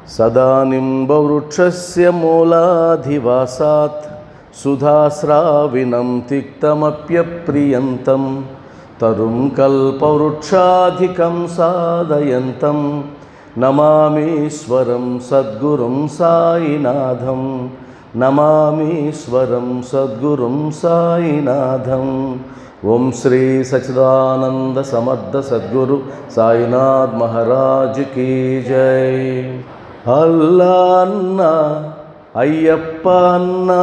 सदा निम्बवृक्षस्य मूलाधिवासात् सुधास्राविनं तिक्तमप्यप्रियन्तं तरुं कल्पवृक्षाधिकं साधयन्तं नमामीश्वरं सद्गुरुं साईनाथं नमामीश्वरं सद्गुरुं साईनाथं। ओम श्री सच्चिदानंद समर्थ सद्गुरु साईनाथ महाराज की जय। अल्ला अन्ना अय्यप्पा अन्ना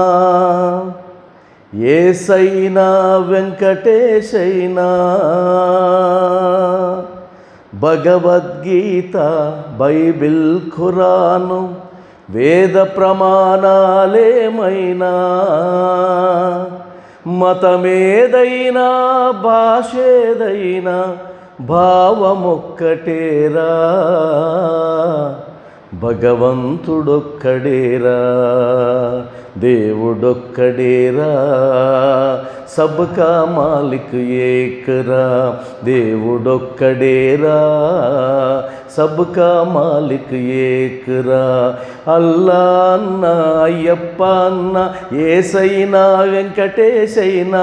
येसैना वेंकटेशैना भगवद्गीत బైబిల్ ఖురాను వేద ప్రమాణాలేమైనా మతమేదైనా భాషేదైనా భావమొక్కటేరా భగవంతుడొక్కడేరా దేవుడొక్కడేరా सबका मालिक एक रा దేవుడొక్కడేరా सबका मालिक एक रा। అల్లా అన్న అయ్యప్ప అన్న ఏసైనా వెంకటేశైనా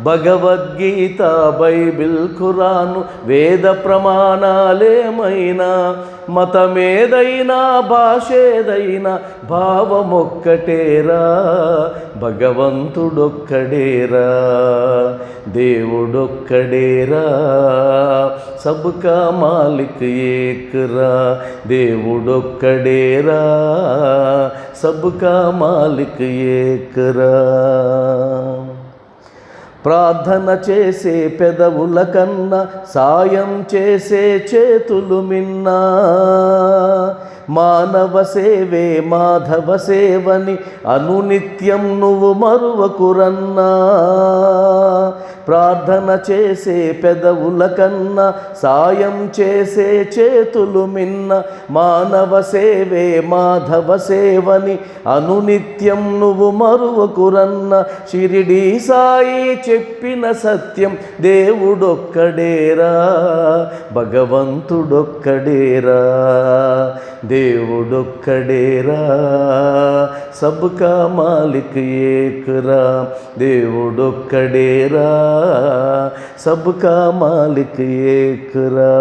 భగవద్గీత బైబిల్ ఖురాను వేద ప్రమాణాలేమైనా మతమేదైనా భాషేదైనా భావమొక్కటేరా భగవంతుడొక్కడేరా దేవుడొక్కడేరా सबका मालिक एक रा దేవుడొక్కడేరా सबका मालिक एक रा। ప్రార్థన చేసే పెదవుల కన్నా సాయం చేసే చేతులు మిన్నా మానవ సేవే మాధవ సేవని అనునిత్యం నువ్వు మరువకురన్నా। ప్రార్థన చేసే పెదవుల కన్నా సాయం చేసే చేతులు మిన్న మానవ సేవే మాధవ సేవని అనునిత్యం నువ్వు మరువకురన్న। షిరిడి సాయి చెప్పిన సత్యం దేవుడొక్కడేరా భగవంతుడొక్కడేరా దేవుడొక్కడేరా सबका मालिक एक रा దేవుడొక్కడేరా सबका मालिक एक रा।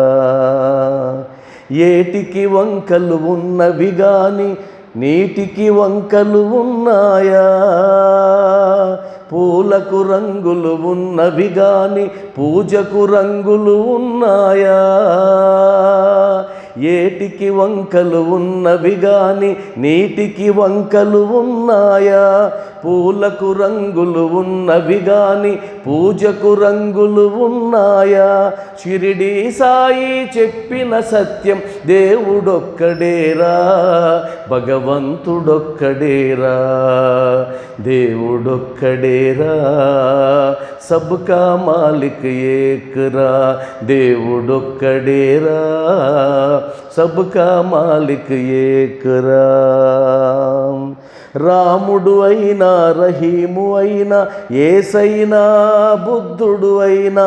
ఏటికి వంకలు ఉన్నవి గాని నీటికి వంకలు ఉన్నాయా పూలకు రంగులు ఉన్నవి గాని పూజకు రంగులు ఉన్నాయా ఏటికి వంకలు ఉన్నవి గాని నీటికి వంకలు ఉన్నాయా పూలకు రంగులు ఉన్నవి గాని పూజకు రంగులు ఉన్నాయా షిరిడి సాయి చెప్పిన సత్యం దేవుడొక్కడేరా భగవంతుడొక్కడేరా దేవుడొక్కడేరా सबका मालिक एक रा దేవుడొక్కడేరా सबका मालिक एक रा। రాముడు అయినా రహీము అయినా యేసైనా బుద్ధుడు అయినా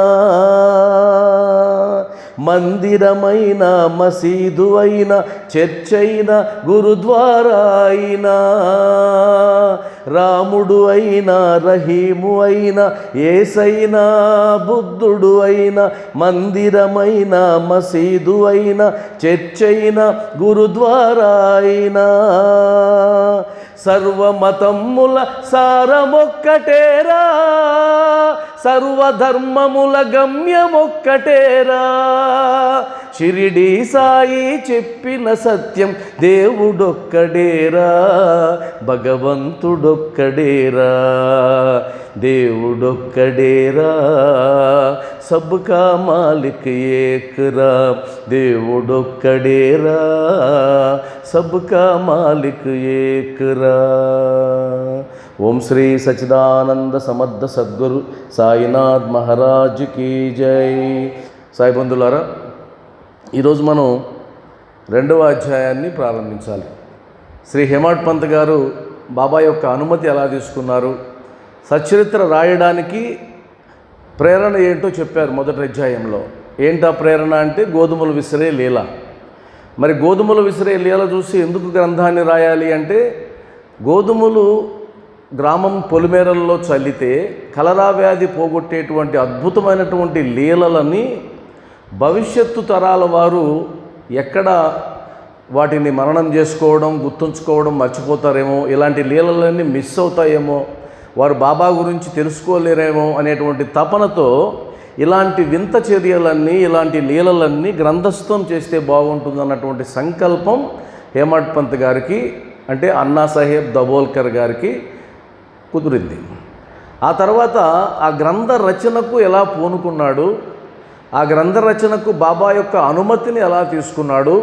మందిరమైన మసీదు అయినా చర్చైనా గురుద్వారా అయినా రాముడు అయినా రహీము అయినా యేసైనా బుద్ధుడు అయినా మందిరమైన మసీదు అయినా చర్చైనా గురుద్వారా అయినా సర్వమతముల సారమొక్కటేరా సర్వధర్మముల గమ్యమొక్కటేరా షిరిడి సాయి చెప్పిన సత్యం దేవుడొక్కడేరా భగవంతుడొక్కడేరా దేవుడొక్కడేరా सबका मालिक एक रा దేవుడొక్కడేరా सबका मालिक एक रा। ओम श्री सच्चिदानंद समर्थ सद्गुरु साईनाथ महाराज की जय। సాయి బంధులారా ఈరోజు మనం రెండవ అధ్యాయాన్ని ప్రారంభించాలి। శ్రీ హేమాడ్ పంత్ గారు బాబా యొక్క అనుమతి ఎలా తీసుకున్నారు, సచరిత్ర రాయడానికి ప్రేరణ ఏంటో చెప్పారు మొదటి అధ్యాయంలో. ఏంటా ప్రేరణ అంటే గోధుమలు విసిరే లీల. మరి గోధుమలు విసిరే లీల చూసి ఎందుకు గ్రంథాన్ని రాయాలి అంటే, గోధుమలు గ్రామం పొలిమేరల్లో చల్లితే కలరా వ్యాధి పోగొట్టేటువంటి అద్భుతమైనటువంటి లీలలని భవిష్యత్తు తరాల వారు ఎక్కడ వాటిని మననం చేసుకోవడం, గుర్తుంచుకోవడం మర్చిపోతారేమో, ఇలాంటి లీలలన్నీ మిస్ అవుతాయేమో, వారు బాబా గురించి తెలుసుకోలేరేమో అనేటువంటి తపనతో ఇలాంటి వింత చర్యలన్నీ, ఇలాంటి లీలలన్నీ గ్రంథస్థం చేస్తే బాగుంటుందన్నటువంటి సంకల్పం హేమడ్ పంత్ గారికి, అంటే అన్నా సాహెబ్ దబోల్కర్ గారికి కుదిరింది. ఆ తర్వాత ఆ గ్రంథ రచనకు ఎలా పూనుకున్నాడు, ఆ గ్రంథ రచనకు బాబా యొక్క అనుమతిని ఎలా తీసుకున్నాడు,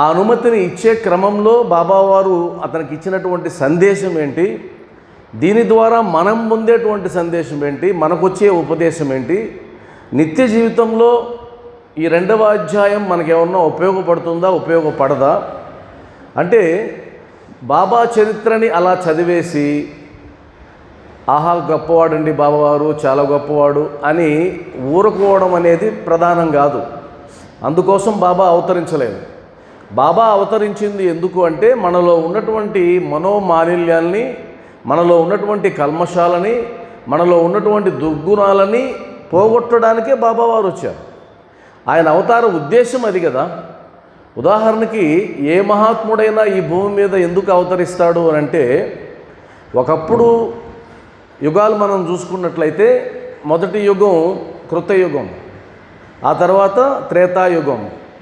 ఆ అనుమతిని ఇచ్చే క్రమంలో బాబావారు అతనికి ఇచ్చినటువంటి సందేశం ఏంటి, దీని ద్వారా మనం పొందేటువంటి సందేశం ఏంటి, మనకొచ్చే ఉపదేశం ఏంటి, నిత్య జీవితంలో ఈ 2వ అధ్యాయం మనకేమన్నా ఉపయోగపడుతుందా, ఉపయోగపడదా అంటే, బాబా చరిత్రని అలా చదివేసి ఆహా గొప్పవాడండి బాబావారు, చాలా గొప్పవాడు అని ఊరుకోవడం అనేది ప్రధానం కాదు. అందుకోసం బాబా అవతరించలేదు. బాబా అవతరించింది ఎందుకు అంటే, మనలో ఉన్నటువంటి మనోమాలిన్యాల్ని, మనలో ఉన్నటువంటి కల్మషాలని, మనలో ఉన్నటువంటి దుర్గుణాలని పోగొట్టడానికే బాబావారు వచ్చారు. ఆయన అవతార ఉద్దేశం అది కదా. ఉదాహరణకి ఏ మహాత్ముడైనా ఈ భూమి మీద ఎందుకు అవతరిస్తాడు అని అంటే, ఒకప్పుడు యుగాలు మనం చూసుకున్నట్లయితే మొదటి యుగం కృతయుగం, ఆ తర్వాత త్రేతాయుగం,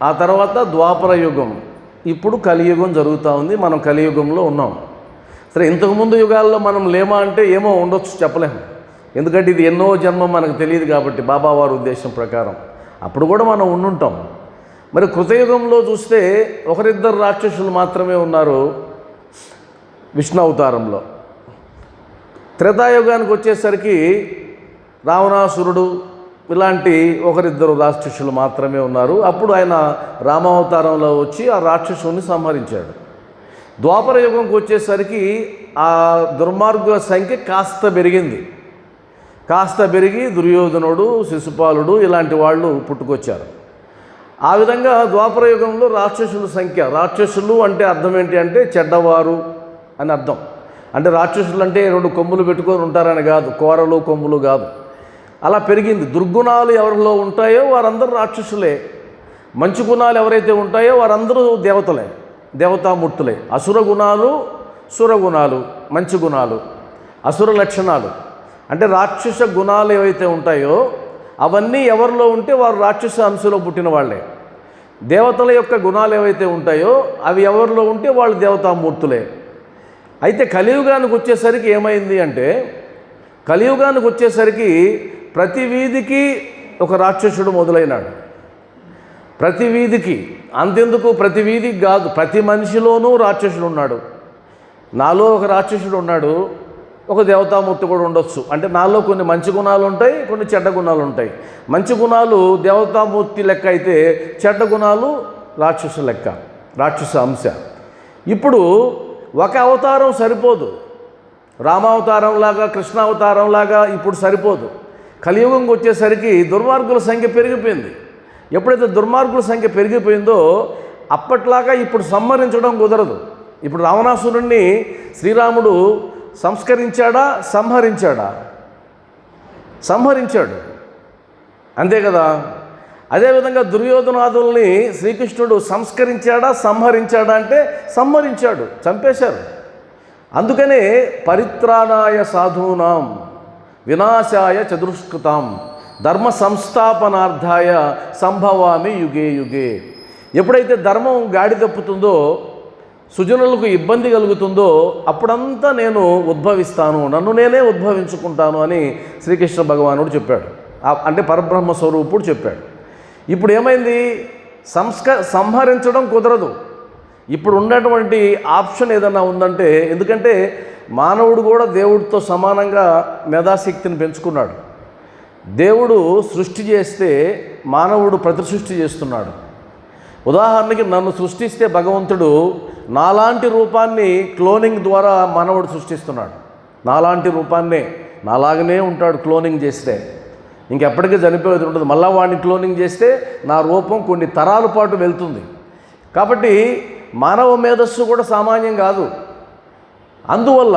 ఆ తర్వాత ద్వాపర యుగం, ఇప్పుడు కలియుగం జరుగుతూ ఉంది. మనం కలియుగంలో ఉన్నాం. సరే, ఇంతకుముందు యుగాల్లో మనం లేమా అంటే ఏమో ఉండొచ్చు, చెప్పలేము. ఎందుకంటే ఇది ఎన్నో జన్మం మనకు తెలియదు కాబట్టి బాబా వారి ఉద్దేశం ప్రకారం అప్పుడు కూడా మనం ఉండుంటాం. మరి కృతయుగంలో చూస్తే ఒకరిద్దరు రాక్షసులు మాత్రమే ఉన్నారు విష్ణు అవతారంలో. త్రేతాయుగానికి వచ్చేసరికి రావణాసురుడు ఇలాంటి ఒకరిద్దరు రాక్షసులు మాత్రమే ఉన్నారు. అప్పుడు ఆయన రామావతారంలో వచ్చి ఆ రాక్షసుని సంహరించాడు. ద్వాపర యుగంకి వచ్చేసరికి ఆ దుర్మార్గుల సంఖ్య కాస్త పెరిగి దుర్యోధనుడు, శిశుపాలుడు ఇలాంటి వాళ్ళు పుట్టుకొచ్చారు. ఆ విధంగా ద్వాపర యుగంలో రాక్షసుల సంఖ్య, రాక్షసులు అంటే అర్థం ఏంటి అంటే చెడ్డవారు అని అర్థం. అంటే రాక్షసులు అంటే 2 కొమ్ములు పెట్టుకొని ఉంటారని కాదు, కోరలు కొమ్ములు కాదు. అలా పెరిగింది. దుర్గుణాలు ఎవరిలో ఉంటాయో వారందరూ రాక్షసులే, మంచి గుణాలు ఎవరైతే ఉంటాయో వారందరూ దేవతలే, దేవతామూర్తులే. అసుర గుణాలు, సురగుణాలు, మంచి గుణాలు, అసుర లక్షణాలు అంటే రాక్షస గుణాలు ఏవైతే ఉంటాయో అవన్నీ ఎవరిలో ఉంటే వారు రాక్షస అంశలో పుట్టిన వాళ్ళే. దేవతల యొక్క గుణాలు ఏవైతే ఉంటాయో అవి ఎవరిలో ఉంటే వాళ్ళు దేవతామూర్తులే. అయితే కలియుగానికి వచ్చేసరికి ఏమైంది అంటే, కలియుగానికి వచ్చేసరికి ప్రతి వీధికి ఒక రాక్షసుడు మొదలైనాడు. ప్రతి వీధికి, అంతెందుకు ప్రతి వీధికి కాదు, ప్రతి మనిషిలోనూ రాక్షసుడు ఉన్నాడు. నాలో ఒక రాక్షసుడు ఉన్నాడు, ఒక దేవతామూర్తి కూడా ఉండొచ్చు. అంటే నాలో కొన్ని మంచి గుణాలు ఉంటాయి, కొన్ని చెడ్డ గుణాలు ఉంటాయి. మంచి గుణాలు దేవతామూర్తి లెక్క అయితే చెడ్డ గుణాలు రాక్షస లెక్క, రాక్షస అంశ. ఇప్పుడు ఒక అవతారం సరిపోదు, రామావతారంలాగా కృష్ణావతారంలాగా ఇప్పుడు సరిపోదు. కలియుగంకి వచ్చేసరికి దుర్మార్గుల సంఖ్య పెరిగిపోయింది. ఎప్పుడైతే దుర్మార్గుల సంఖ్య పెరిగిపోయిందో అప్పట్లాగా ఇప్పుడు సంహరించడం కుదరదు. ఇప్పుడు రావణాసురుణ్ణి శ్రీరాముడు సంస్కరించాడా, సంహరించాడు, అంతే కదా. అదేవిధంగా దుర్యోధనాదుల్ని శ్రీకృష్ణుడు సంస్కరించాడా అంటే సంహరించాడు, చంపేశారు. అందుకనే పరిత్రాణాయ సాధూనాం వినాశాయ చతుష్కృతాం ధర్మ సంస్థాపనార్థాయ సంభవామి యుగే యుగే. ఎప్పుడైతే ధర్మం గాడి తప్పుతుందో, సుజనులకు ఇబ్బంది కలుగుతుందో అప్పుడంతా నేను ఉద్భవిస్తాను, నన్ను నేనే ఉద్భవించుకుంటాను అని శ్రీకృష్ణ భగవానుడు చెప్పాడు. అంటే పరబ్రహ్మ స్వరూపుడు చెప్పాడు. ఇప్పుడు ఏమైంది, సంహరించడం కుదరదు. ఇప్పుడు ఉన్నటువంటి ఆప్షన్ ఏదన్నా ఉందంటే, ఎందుకంటే మానవుడు కూడా దేవుడితో సమానంగా మేధాశక్తిని పెంచుకున్నాడు. దేవుడు సృష్టి చేస్తే మానవుడు ప్రతి సృష్టి చేస్తున్నాడు. ఉదాహరణకి నన్ను సృష్టిస్తే భగవంతుడు నాలాంటి రూపాన్ని క్లోనింగ్ ద్వారా మానవుడు సృష్టిస్తున్నాడు. నాలాంటి రూపాన్నే, నాలాగనే ఉంటాడు క్లోనింగ్ చేస్తే, ఇంకెప్పటికీ చనిపోయేది ఉంటుంది. మళ్ళీ వాడిని క్లోనింగ్ చేస్తే నా రూపం కొన్ని తరాల పాటు వెళ్తుంది. కాబట్టి మానవ మేధస్సు కూడా సామాన్యం కాదు. అందువల్ల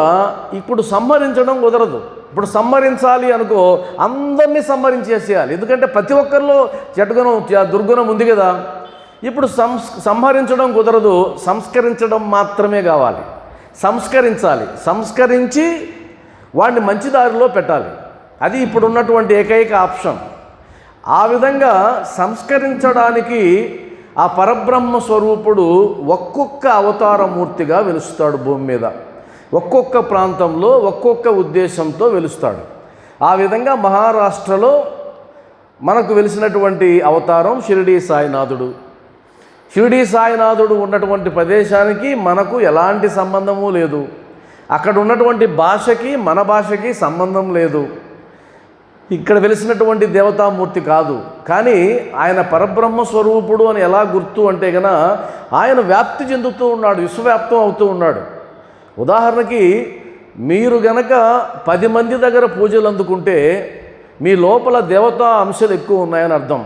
ఇప్పుడు సంహరించడం కుదరదు. ఇప్పుడు సంహరించాలి అనుకో, అందరినీ సంహరించేసేయాలి. ఎందుకంటే ప్రతి ఒక్కరిలో చెడుగుణం దుర్గుణం ఉంది కదా. ఇప్పుడు సంహరించడం కుదరదు, సంస్కరించడం మాత్రమే కావాలి. సంస్కరించాలి, సంస్కరించి వాడిని మంచి దారిలో పెట్టాలి. అది ఇప్పుడు ఉన్నటువంటి ఏకైక ఆప్షన్. ఆ విధంగా సంస్కరించడానికి ఆ పరబ్రహ్మ స్వరూపుడు ఒక్కొక్క అవతారమూర్తిగా వెలుస్తాడు భూమి మీద. ఒక్కొక్క ప్రాంతంలో ఒక్కొక్క ఉద్దేశంతో వెలుస్తాడు. ఆ విధంగా మహారాష్ట్రలో మనకు వెలిసినటువంటి అవతారం షిరిడీ సాయినాథుడు. షిరిడీ సాయినాథుడు ఉన్నటువంటి ప్రదేశానికి మనకు ఎలాంటి సంబంధము లేదు. అక్కడ ఉన్నటువంటి భాషకి మన భాషకి సంబంధం లేదు. ఇక్కడ వెలిసినటువంటి దేవతామూర్తి కాదు. కానీ ఆయన పరబ్రహ్మ స్వరూపుడు అని ఎలా గుర్తు అంటే గన ఆయన వ్యాప్తి చెందుతూ ఉన్నాడు, విశ్వవ్యాప్తం అవుతూ ఉన్నాడు. ఉదాహరణకి మీరు గనక 10 మంది దగ్గర పూజలు అందుకుంటే మీ లోపల దేవతా అంశాలు ఎక్కువ ఉన్నాయని అర్థం.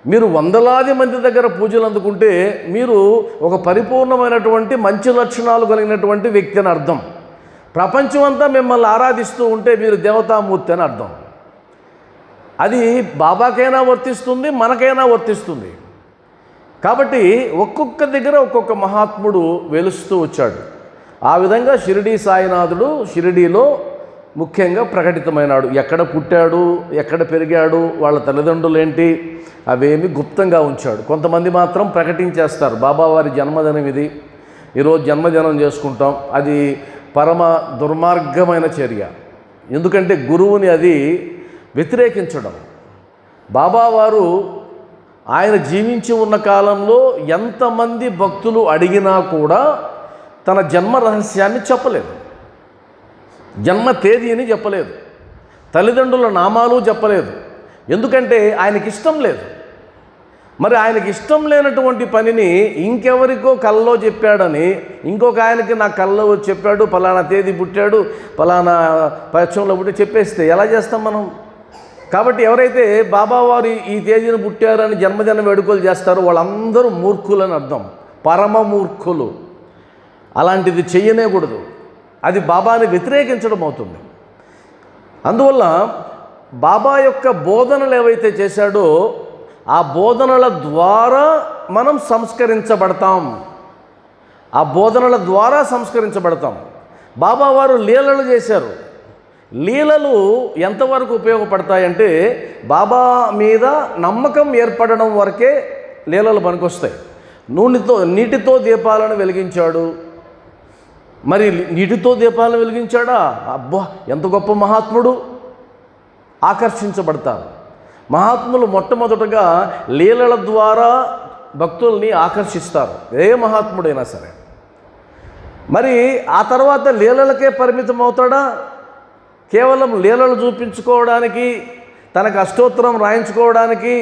మీరు వందలాది మంది దగ్గర పూజలు అందుకుంటే మీరు ఒక పరిపూర్ణమైనటువంటి మంచి లక్షణాలు కలిగినటువంటి వ్యక్తి అని అర్థం. ప్రపంచం అంతా మిమ్మల్ని ఆరాధిస్తూ ఉంటే మీరు దేవతామూర్తి అని అర్థం. అది బాబాకైనా వర్తిస్తుంది, మనకైనా వర్తిస్తుంది. కాబట్టి ఒక్కొక్క దగ్గర ఒక్కొక్క మహాత్ముడు వెలుస్తూ వచ్చాడు. ఆ విధంగా షిరిడీ సాయినాథుడు షిరిడీలో ముఖ్యంగా ప్రకటితమైనాడు. ఎక్కడ పుట్టాడు, ఎక్కడ పెరిగాడు, వాళ్ళ తల్లిదండ్రులు ఏంటి, అవేమి గుప్తంగా ఉంచాడు. కొంతమంది మాత్రం ప్రకటించేస్తారు, బాబావారి జన్మదినం ఇది, ఈరోజు జన్మదినం చేసుకుంటాం. అది పరమ దుర్మార్గమైన చర్య. ఎందుకంటే గురువుని అది వ్యతిరేకించడం. బాబావారు ఆయన జీవించి ఉన్న కాలంలో ఎంతమంది భక్తులు అడిగినా కూడా తన జన్మ రహస్యాన్ని చెప్పలేదు, జన్మ తేదీని చెప్పలేదు, తల్లిదండ్రుల నామాలు చెప్పలేదు. ఎందుకంటే ఆయనకి ఇష్టం లేదు. మరి ఆయనకి ఇష్టం లేనటువంటి పనిని ఇంకెవరికో కల్లో చెప్పాడని ఇంకొక ఆయనకి నా కల్లో చెప్పాడు, ఫలానా తేదీ పుట్టాడు, ఫలానా పక్షంలో పుట్టి చెప్పేస్తే ఎలా చేస్తాం మనం? కాబట్టి ఎవరైతే బాబావారు ఈ తేదీని పుట్టారని జన్మదిన వేడుకలు చేస్తారో వాళ్ళందరూ మూర్ఖులని అర్థం, పరమ మూర్ఖులు. అలాంటిది చెయ్యనేకూడదు. అది బాబాని వ్యతిరేకించడం అవుతుంది. అందువల్ల బాబా యొక్క బోధనలు ఏవైతే చేశాడో ఆ బోధనల ద్వారా మనం సంస్కరించబడతాం. ఆ బోధనల ద్వారా సంస్కరించబడతాం. బాబావారు లీలలు చేశారు. లీలలు ఎంతవరకు ఉపయోగపడతాయంటే బాబా మీద నమ్మకం ఏర్పడడం వరకే లీలలు పనికొస్తాయి. నీటితో దీపాలను వెలిగించాడు. మరి నీటితో దీపాలను వెలిగించాడా? అబ్బా, ఎంత గొప్ప మహాత్ముడు! ఆకర్షించబడతారు. మహాత్ములు మొట్టమొదటగా లీలల ద్వారా భక్తుల్ని ఆకర్షిస్తారు, ఏ మహాత్ముడైనా సరే. మరి ఆ తర్వాత లీలలకే పరిమితం అవుతాడా? కేవలం లీలలు చూపించుకోవడానికి, తనకు అష్టోత్తరం రాయించుకోవడానికి,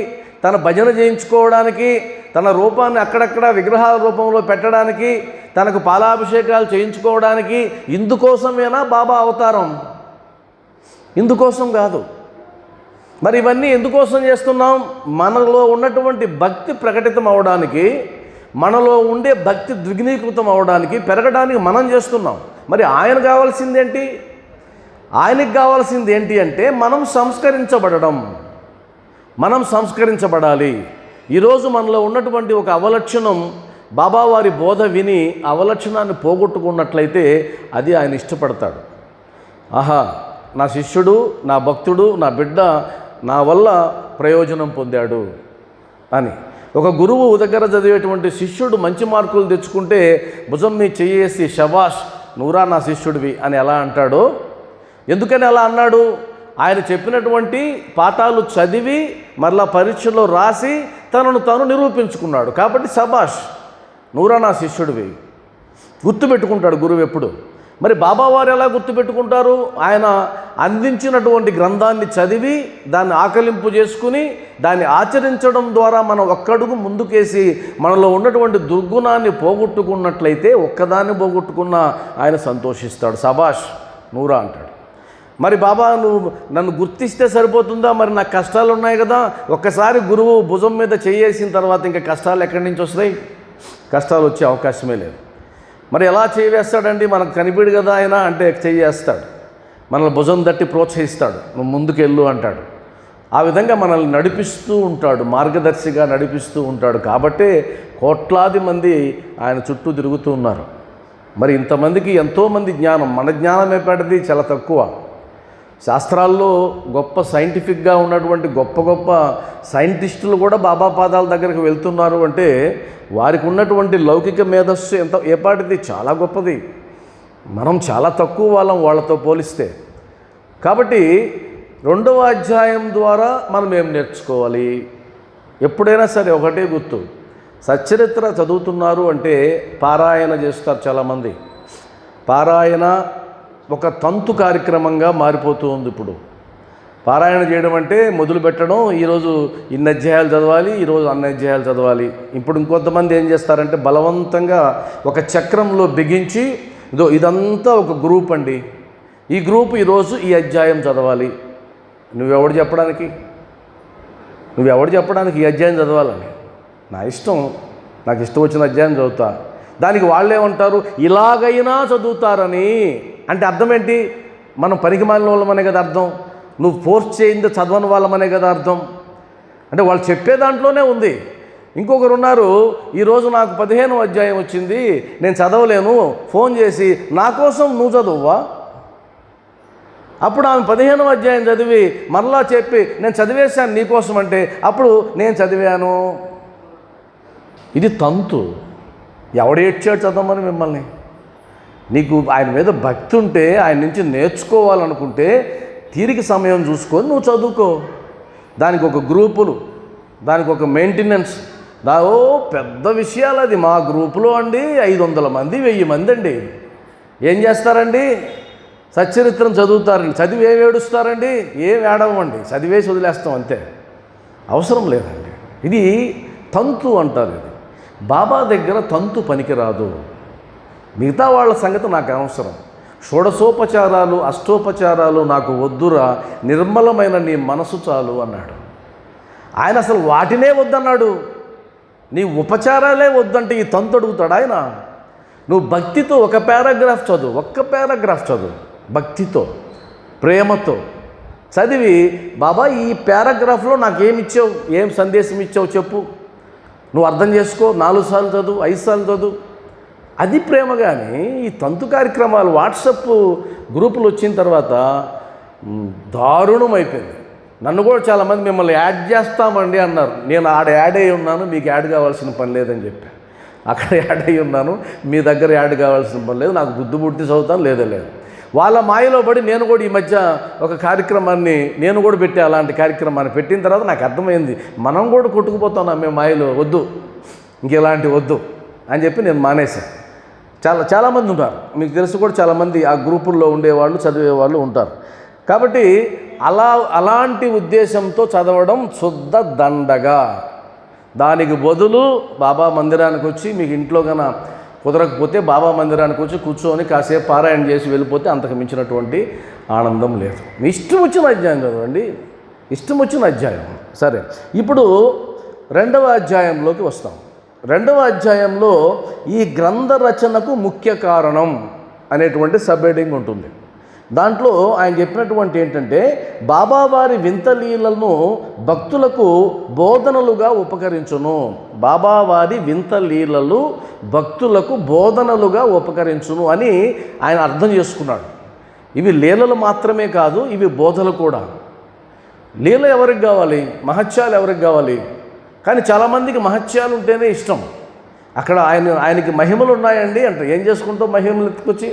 తన భజన చేయించుకోవడానికి, తన రూపాన్ని అక్కడక్కడ విగ్రహాల రూపంలో పెట్టడానికి, తనకు పాలాభిషేకాలు చేయించుకోవడానికి, ఇందుకోసమేనా బాబా అవతారం? ఇందుకోసం కాదు. మరి ఇవన్నీ ఎందుకోసం చేస్తున్నాం? మనలో ఉన్నటువంటి భక్తి ప్రకటితం అవడానికి, మనలో ఉండే భక్తి ద్విగుణీకృతం అవడానికి, పెరగడానికి మనం చేస్తున్నాం. మరి ఆయన కావాల్సిందేంటి? ఆయనకి కావాల్సింది ఏంటి అంటే మనం సంస్కరించబడడం. మనం సంస్కరించబడాలి. ఈరోజు మనలో ఉన్నటువంటి ఒక అవలక్షణం, బాబావారి బోధ విని అవలక్షణాన్ని పోగొట్టుకున్నట్లయితే అది ఆయన ఇష్టపడతాడు. ఆహా, నా శిష్యుడు, నా భక్తుడు, నా బిడ్డ నా వల్ల ప్రయోజనం పొందాడు అని. ఒక గురువు దగ్గర చదివేటువంటి శిష్యుడు మంచి మార్కులు తెచ్చుకుంటే భుజం మీద చెయ్యేసి శబాష్ నువ్వురా నా శిష్యుడివి అని ఎలా అంటాడో, ఎందుకని అలా అన్నాడు? ఆయన చెప్పినటువంటి పాఠాలు చదివి మరలా పరీక్షలో రాసి తనను తాను నిరూపించుకున్నాడు. కాబట్టి శబాష్ నువ్వురా నా శిష్యుడివి గుర్తుపెట్టుకుంటాడు గురువు ఎప్పుడు. మరి బాబావారు ఎలా గుర్తుపెట్టుకుంటారు? ఆయన అందించినటువంటి గ్రంథాన్ని చదివి దాన్ని ఆకలింపు చేసుకుని దాన్ని ఆచరించడం ద్వారా మనం ఒక్కడుగు ముందుకేసి మనలో ఉన్నటువంటి దుర్గుణాన్ని పోగొట్టుకున్నట్లయితే ఒక్కదాన్ని పోగొట్టుకున్న ఆయన సంతోషిస్తాడు. శబాష్ నువ్వురా అంటాడు. మరి బాబా నువ్వు నన్ను గుర్తిస్తే సరిపోతుందా? మరి నాకు కష్టాలు ఉన్నాయి కదా. ఒక్కసారి గురువు భుజం మీద చేయేసిన తర్వాత ఇంకా కష్టాలు ఎక్కడి నుంచి వస్తాయి? కష్టాలు వచ్చే అవకాశమే లేదు. మరి ఎలా చేయవేస్తాడండి? మనకు కనిపిడు కదా ఆయన అంటే చేయేస్తాడు, మనల్ని భుజం తట్టి ప్రోత్సహిస్తాడు, నువ్వు ముందుకెళ్ళు అంటాడు. ఆ విధంగా మనల్ని నడిపిస్తూ ఉంటాడు, మార్గదర్శిగా నడిపిస్తూ ఉంటాడు. కాబట్టే కోట్లాది మంది ఆయన చుట్టూ తిరుగుతూ ఉన్నారు. మరి ఇంతమందికి ఎంతోమంది జ్ఞానం, మన జ్ఞానం ఏపాటిది చాలా తక్కువ. శాస్త్రాల్లో గొప్ప సైంటిఫిక్గా ఉన్నటువంటి గొప్ప గొప్ప సైంటిస్టులు కూడా బాబా పాదాల దగ్గరికి వెళ్తున్నారు అంటే వారికి ఉన్నటువంటి లౌకిక మేధస్సు ఏపాటిది చాలా గొప్పది. మనం చాలా తక్కువ వాళ్ళతో పోలిస్తే. కాబట్టి 2వ అధ్యాయం ద్వారా మనం ఏం నేర్చుకోవాలి? ఎప్పుడైనా సరే ఒకటే గుర్తు, సచ్చరిత్ర చదువుతున్నారు అంటే పారాయణ చేస్తారు చాలామంది. పారాయణ ఒక తంతు కార్యక్రమంగా మారిపోతూ ఉంది ఇప్పుడు. పారాయణ చేయడం అంటే మొదలు పెట్టడం, ఈరోజు ఇన్ని అధ్యాయాలు చదవాలి, ఈరోజు అన్ని అధ్యాయాలు చదవాలి. ఇప్పుడు ఇంకొంతమంది ఏం చేస్తారంటే బలవంతంగా ఒక చక్రంలో బిగించి, ఇదంతా ఒక గ్రూప్ అండి, ఈ గ్రూప్ ఈరోజు ఈ అధ్యాయం చదవాలి. నువ్వెవడు చెప్పడానికి ఈ అధ్యాయం చదవాలని? నా ఇష్టం, నాకు ఇష్టం వచ్చిన అధ్యాయం చదువుతా. దానికి వాళ్ళేమంటారు, ఇలాగైనా చదువుతారని. అంటే అర్థం ఏంటి? మనం పనికి మాలిన వాళ్ళమనే కదా అర్థం, నువ్వు ఫోర్స్ చేయింది చదవని వాళ్ళమనే కదా అర్థం. అంటే వాళ్ళు చెప్పే దాంట్లోనే ఉంది. ఇంకొకరు ఉన్నారు, ఈరోజు నాకు 15వ అధ్యాయం వచ్చింది, నేను చదవలేను, ఫోన్ చేసి నా కోసం నువ్వు చదువువా? అప్పుడు ఆమె 15వ అధ్యాయం చదివి మరలా చెప్పి నేను చదివేశాను నీకోసం అంటే అప్పుడు నేను చదివాను. ఇది తంతు. ఎవడేడ్చాడు చదవమని మిమ్మల్ని? నీకు ఆయన మీద భక్తి ఉంటే, ఆయన నుంచి నేర్చుకోవాలనుకుంటే తీరిక సమయం చూసుకొని నువ్వు చదువుకో. దానికి ఒక గ్రూపులు, దానికి ఒక మెయింటెనెన్స్, పెద్ద విషయాలు అది. మా గ్రూపులో అండి 500 మంది 1000 మంది అండి. ఏం చేస్తారండి? సచ్చరిత్రం చదువుతారండి. చదివి ఏమి ఏడుస్తారండి? ఏం ఏడవండి, చదివేసి వదిలేస్తాం అంతే, అవసరం లేదండి. ఇది తంతు అంటారు. ఇది బాబా దగ్గర తంతు పనికిరాదు. మిగతా వాళ్ళ సంగతి నాకు అనవసరం. షోడశోపచారాలు అష్టోపచారాలు నాకు వద్దురా, నిర్మలమైన నీ మనసు చాలు అన్నాడు ఆయన. అసలు వాటినే వద్దన్నాడు. నీ ఉపచారాలే వద్దంటే ఈ తంతు అడుగుతాడు ఆయన? నువ్వు భక్తితో ఒక పారాగ్రాఫ్ చదువు, ఒక్క పారాగ్రాఫ్ చదువు, భక్తితో ప్రేమతో చదివి, బాబా ఈ పారాగ్రాఫ్లో నాకేమిచ్చావు, ఏం సందేశం ఇచ్చావు చెప్పు, నువ్వు అర్థం చేసుకో. 4 సార్లు చదువు, 5 సార్లు చదువు. అది ప్రేమ. కానీ ఈ తంతు కార్యక్రమాలు వాట్సప్ గ్రూపులు వచ్చిన తర్వాత దారుణం అయిపోయింది. నన్ను కూడా చాలామంది మిమ్మల్ని యాడ్ చేస్తామండి అన్నారు. నేను ఆడ యాడ్ అయ్యి ఉన్నాను, మీకు యాడ్ కావాల్సిన పని లేదని చెప్పాను. అక్కడ యాడ్ అయ్యి ఉన్నాను, మీ దగ్గర యాడ్ కావాల్సిన పని లేదు, నాకు బుద్ధి పుట్టి చదువుతాను లేదు. వాళ్ళ మాయలో పడి నేను కూడా ఈ మధ్య ఒక కార్యక్రమాన్ని నేను కూడా పెట్టే, అలాంటి కార్యక్రమాన్ని పెట్టిన తర్వాత నాకు అర్థమైంది, మనం కూడా కొట్టుకుపోతున్నాం మేము మాయలో, వద్దు ఇంకెలాంటి వద్దు అని చెప్పి నేను మానేశాను. చాలామంది ఉంటారు, మీకు తెలుసు కూడా, చాలామంది ఆ గ్రూపుల్లో ఉండేవాళ్ళు, చదివేవాళ్ళు ఉంటారు. కాబట్టి అలాంటి ఉద్దేశంతో చదవడం శుద్ధ దండగా. దానికి బదులు బాబా మందిరానికి వచ్చి, మీకు ఇంట్లో కన్నా కుదరకపోతే బాబా మందిరానికి వచ్చి కూర్చొని కాసేపు పారాయణ చేసి వెళ్ళిపోతే అంతకు మించినటువంటి ఆనందం లేదు. మీ ఇష్టం వచ్చిన అధ్యాయం చదవండి, ఇష్టం వచ్చిన అధ్యాయం. సరే, ఇప్పుడు 2వ అధ్యాయంలోకి వస్తాం. 2వ అధ్యాయంలో ఈ గ్రంథ రచనకు ముఖ్య కారణం అనేటువంటి సబ్ హెడ్డింగ్ ఉంటుంది. దాంట్లో ఆయన చెప్పినటువంటి ఏంటంటే, బాబావారి వింత లీలలను భక్తులకు బోధనలుగా ఉపకరించును. బాబావారి వింత లీలలు భక్తులకు బోధనలుగా ఉపకరించును అని ఆయన అర్థం చేసుకున్నాడు. ఇవి లీలలు మాత్రమే కాదు, ఇవి బోధలు కూడా. లీల ఎవరికి కావాలి? మహత్యాలు ఎవరికి కావాలి? కానీ చాలామందికి మహత్యాలు ఉంటేనే ఇష్టం. అక్కడ ఆయనకి మహిమలు ఉన్నాయండి అంటే ఏం చేసుకుంటావు? మహిమలు ఎత్తుకొచ్చి,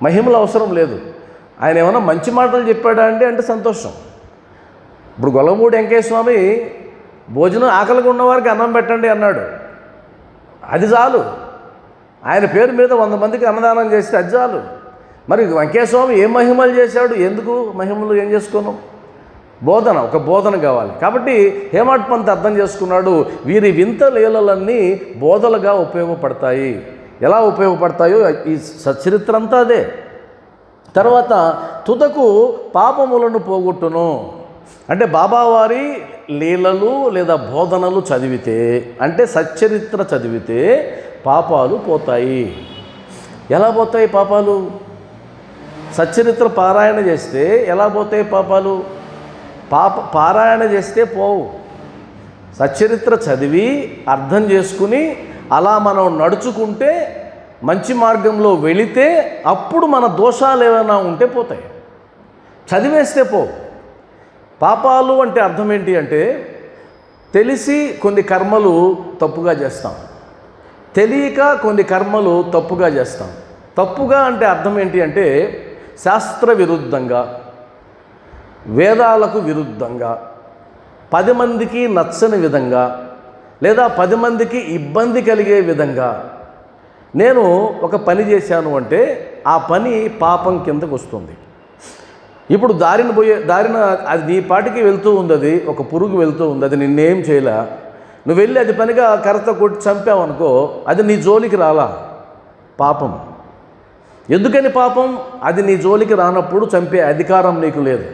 మహిమలు అవసరం లేదు. ఆయన ఏమైనా మంచి మాటలు చెప్పాడా అంటే సంతోషం. ఇప్పుడు గొల్లమూడి వెంకయ్య స్వామి భోజనం ఆకలిగా ఉన్నవారికి అన్నం పెట్టండి అన్నాడు, అది చాలు. ఆయన పేరు మీద 100 మందికి అన్నదానం చేస్తే అది చాలు. మరి వెంకయ్య స్వామి ఏం మహిమలు చేశాడు? ఎందుకు మహిమలు ఏం చేసుకున్నాం? బోధన, ఒక బోధన కావాలి. కాబట్టి హేమాడ్ పంత్ అర్థం చేసుకున్నాడు, వీరి వింత లీలలన్నీ బోధలుగా ఉపయోగపడతాయి. ఎలా ఉపయోగపడతాయో ఈ సచ్చరిత్ర అంతా అదే. తర్వాత తుదకు పాపములను పోగొట్టును. అంటే బాబావారి లీలలు లేదా బోధనలు చదివితే, అంటే సచ్చరిత్ర చదివితే పాపాలు పోతాయి. ఎలా పోతాయి పాపాలు? సచ్చరిత్ర పారాయణ చేస్తే ఎలా పోతాయి పాపాలు? పారాయణ చేస్తే పోవు. సచ్చరిత్ర చదివి అర్థం చేసుకుని అలా మనం నడుచుకుంటే, మంచి మార్గంలో వెళితే అప్పుడు మన దోషాలు ఏమైనా ఉంటే పోతాయి. చదివేస్తే పోవు. పాపాలు అంటే అర్థం ఏంటి అంటే, తెలిసి కొన్ని కర్మలు తప్పుగా చేస్తాం, తెలియక కొన్ని కర్మలు తప్పుగా చేస్తాం. తప్పుగా అంటే అర్థం ఏంటి అంటే, శాస్త్ర విరుద్ధంగా, వేదాలకు విరుద్ధంగా, 10 మందికి నచ్చని విధంగా, లేదా 10 మందికి ఇబ్బంది కలిగే విధంగా నేను ఒక పని చేశాను అంటే ఆ పని పాపం కిందకు వస్తుంది. ఇప్పుడు దారిన అది నీ పాటికి వెళ్తూ ఉంది, అది ఒక పురుగు వెళ్తూ ఉంది, అది నిన్నేం చేయలే. నువ్వు వెళ్ళి అది పనిగా కర్రతో కొట్టి చంపావనుకో, అది నీ జోలికి రాలా, పాపం. ఎందుకని పాపం? అది నీ జోలికి రానప్పుడు చంపే అధికారం నీకు లేదు.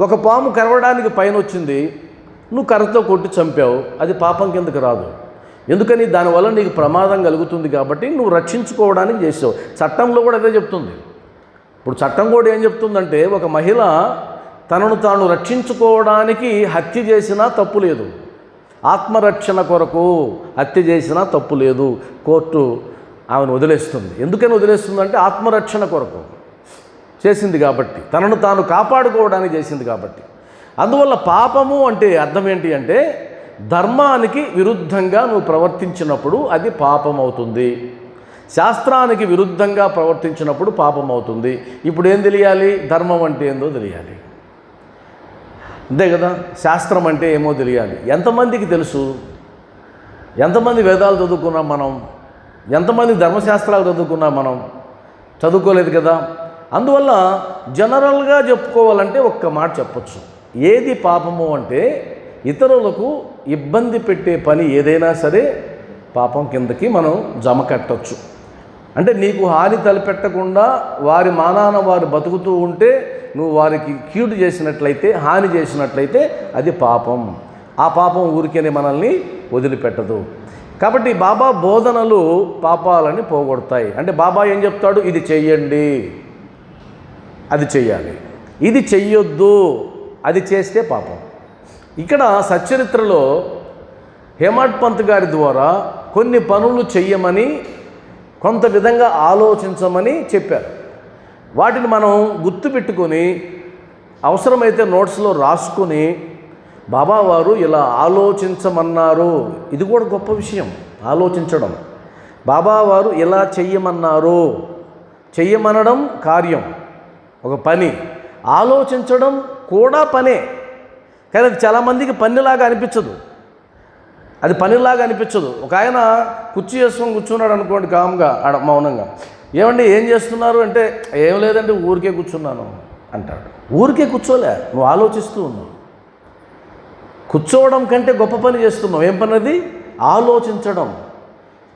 ఒక పాము కరవడానికి పైన వచ్చింది, నువ్వు కర్రతో కొట్టి చంపావు, అది పాపం కిందకి రాదు. ఎందుకని? దానివల్ల నీకు ప్రమాదం కలుగుతుంది కాబట్టి నువ్వు రక్షించుకోవడానికి చేసావు. చట్టంలో కూడా అదే చెప్తుంది. ఇప్పుడు చట్టం కూడా ఏం చెప్తుందంటే, ఒక మహిళ తనను తాను రక్షించుకోవడానికి హత్య చేసినా తప్పు లేదు, ఆత్మరక్షణ కొరకు హత్య చేసినా తప్పు లేదు. కోర్టు ఆమెను వదిలేస్తుంది. ఎందుకని వదిలేస్తుందంటే ఆత్మరక్షణ కొరకు చేసింది కాబట్టి, తనను తాను కాపాడుకోవడానికి చేసింది కాబట్టి. అందువల్ల పాపము అంటే అర్థం ఏంటి అంటే, ధర్మానికి విరుద్ధంగా నువ్వు ప్రవర్తించినప్పుడు అది పాపం అవుతుంది. శాస్త్రానికి విరుద్ధంగా ప్రవర్తించినప్పుడు పాపం అవుతుంది. ఇప్పుడు ఏం తెలియాలి? ధర్మం అంటే ఏందో తెలియాలి, అంతే కదా. శాస్త్రం అంటే ఏమో తెలియాలి. ఎంతమందికి తెలుసు? ఎంతమంది వేదాలు చదువుకున్నాం మనం? ఎంతమంది ధర్మశాస్త్రాలు చదువుకున్నాం మనం? చదువుకోలేదు కదా. అందువల్ల జనరల్గా చెప్పుకోవాలంటే ఒక్క మాట చెప్పచ్చు. ఏది పాపము అంటే, ఇతరులకు ఇబ్బంది పెట్టే పని ఏదైనా సరే పాపం కిందకి మనం జమ కట్టచ్చు. అంటే నీకు హాని తలపెట్టకుండా వారి మానాన వారు బతుకుతూ ఉంటే నువ్వు వారికి కీడు చేసినట్లయితే, హాని చేసినట్లయితే అది పాపం. ఆ పాపం ఊరికేనే మనల్ని వదిలిపెట్టదు. కాబట్టి బాబా బోధనలు పాపాలని పోగొడతాయి. అంటే బాబా ఏం చెప్తాడు? ఇది చెయ్యండి, అది చెయ్యాలి, ఇది చెయ్యొద్దు, అది చేస్తే పాపం. ఇక్కడ సచ్చరిత్రలో హేమాడ్ పంత్ గారి ద్వారా కొన్ని పనులు చెయ్యమని, కొంత విధంగా ఆలోచించమని చెప్పారు. వాటిని మనం గుర్తుపెట్టుకొని అవసరమైతే నోట్స్లో రాసుకొని, బాబా వారు ఇలా ఆలోచించమన్నారు, ఇది కూడా గొప్ప విషయం ఆలోచించడం. బాబా వారు ఇలా చెయ్యమన్నారు, చెయ్యమనడం కార్యం, ఒక పని. ఆలోచించడం కూడా పనే, కానీ అది చాలామందికి పనిలాగా అనిపించదు. అది పనిలాగా అనిపించదు. ఒక ఆయన కుర్చీ చేసుకొని కూర్చున్నాడు అనుకోండి, కామ్గా మౌనంగా, ఏమండి ఏం చేస్తున్నారు అంటే, ఏం లేదంటే ఊరికే కూర్చున్నాను అంటాడు. ఊరికే కూర్చోలే, నువ్వు ఆలోచిస్తూ ఉన్నావు. కూర్చోవడం కంటే గొప్ప పని చేస్తున్నావు. ఏం పని అది? ఆలోచించడం.